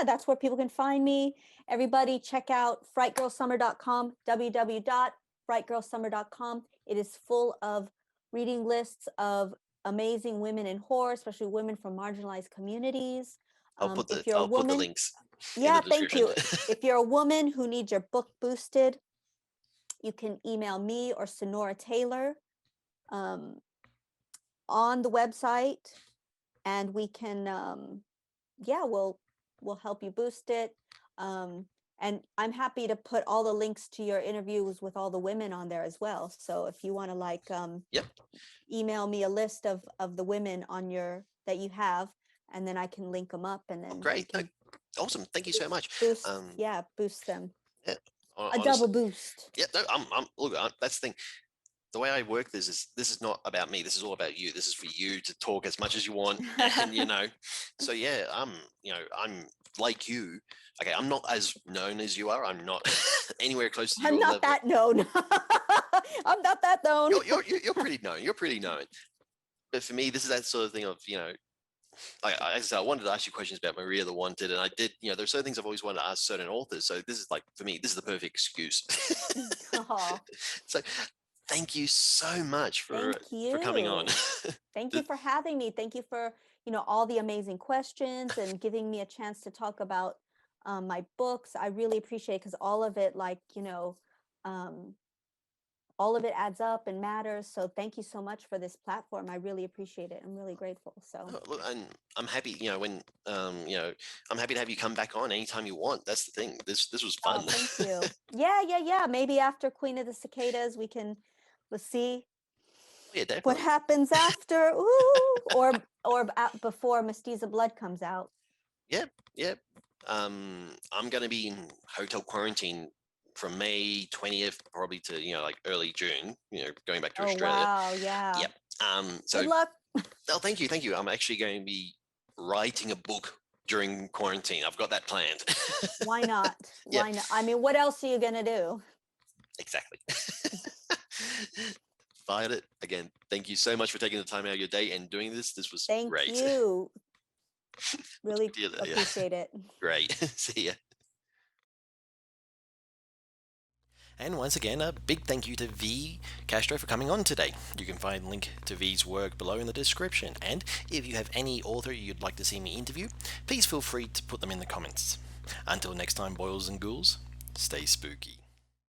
that's where people can find me. Everybody check out frightgirlsummer.com, www.frightgirlsummer.com. It is full of reading lists of amazing women in horror, especially women from marginalized communities. I'll put the links. Yeah, thank you. If you're a woman who needs your book boosted, you can email me or Sonora Taylor on the website, and we can we'll help you boost it. And I'm happy to put all the links to your interviews with all the women on there as well. So if you want to email me a list of the women on that you have, and then I can link them up, and then great. Awesome. Thank you so much. Boost them. Yeah. A double boost. Yeah, no, look, that's the thing. The way I work this is not about me. This is all about you. This is for you to talk as much as you want, and so yeah, I'm like you. Okay, I'm not as known as you are. I'm not anywhere close to your I'm not level. that known. I'm not that known. You're pretty known. You're pretty known. But for me, this is that sort of thing of as I said, I wanted to ask you questions about Maria the Wanted, and I did. There's certain things I've always wanted to ask certain authors. So this is like, for me, this is the perfect excuse. So thank you so much for coming on. Thank you for having me. Thank you for all the amazing questions and giving me a chance to talk about my books. I really appreciate it, because all of it, all of it adds up and matters. So thank you so much for this platform. I really appreciate it. I'm really grateful. So look, and I'm happy, when I'm happy to have you come back on anytime you want. That's the thing. This was fun. Oh, thank you. Yeah. Maybe after Queen of the Cicadas, let's see what happens after. Ooh, or before Mestiza Blood comes out. Yeah. I'm gonna be in hotel quarantine from May 20th probably to like early June, going back to Australia. Wow, yeah. Yep. So good luck. Oh, thank you. I'm actually going to be writing a book during quarantine. I've got that planned. Why not? Why not? I mean, what else are you gonna do? Exactly. Violet, again, thank you so much for taking the time out of your day and doing this. This was great. Thank you. Really appreciate it. Great. See ya. And once again, a big thank you to V. Castro for coming on today. You can find a link to V's work below in the description. And if you have any author you'd like to see me interview, please feel free to put them in the comments. Until next time, boils and ghouls, stay spooky.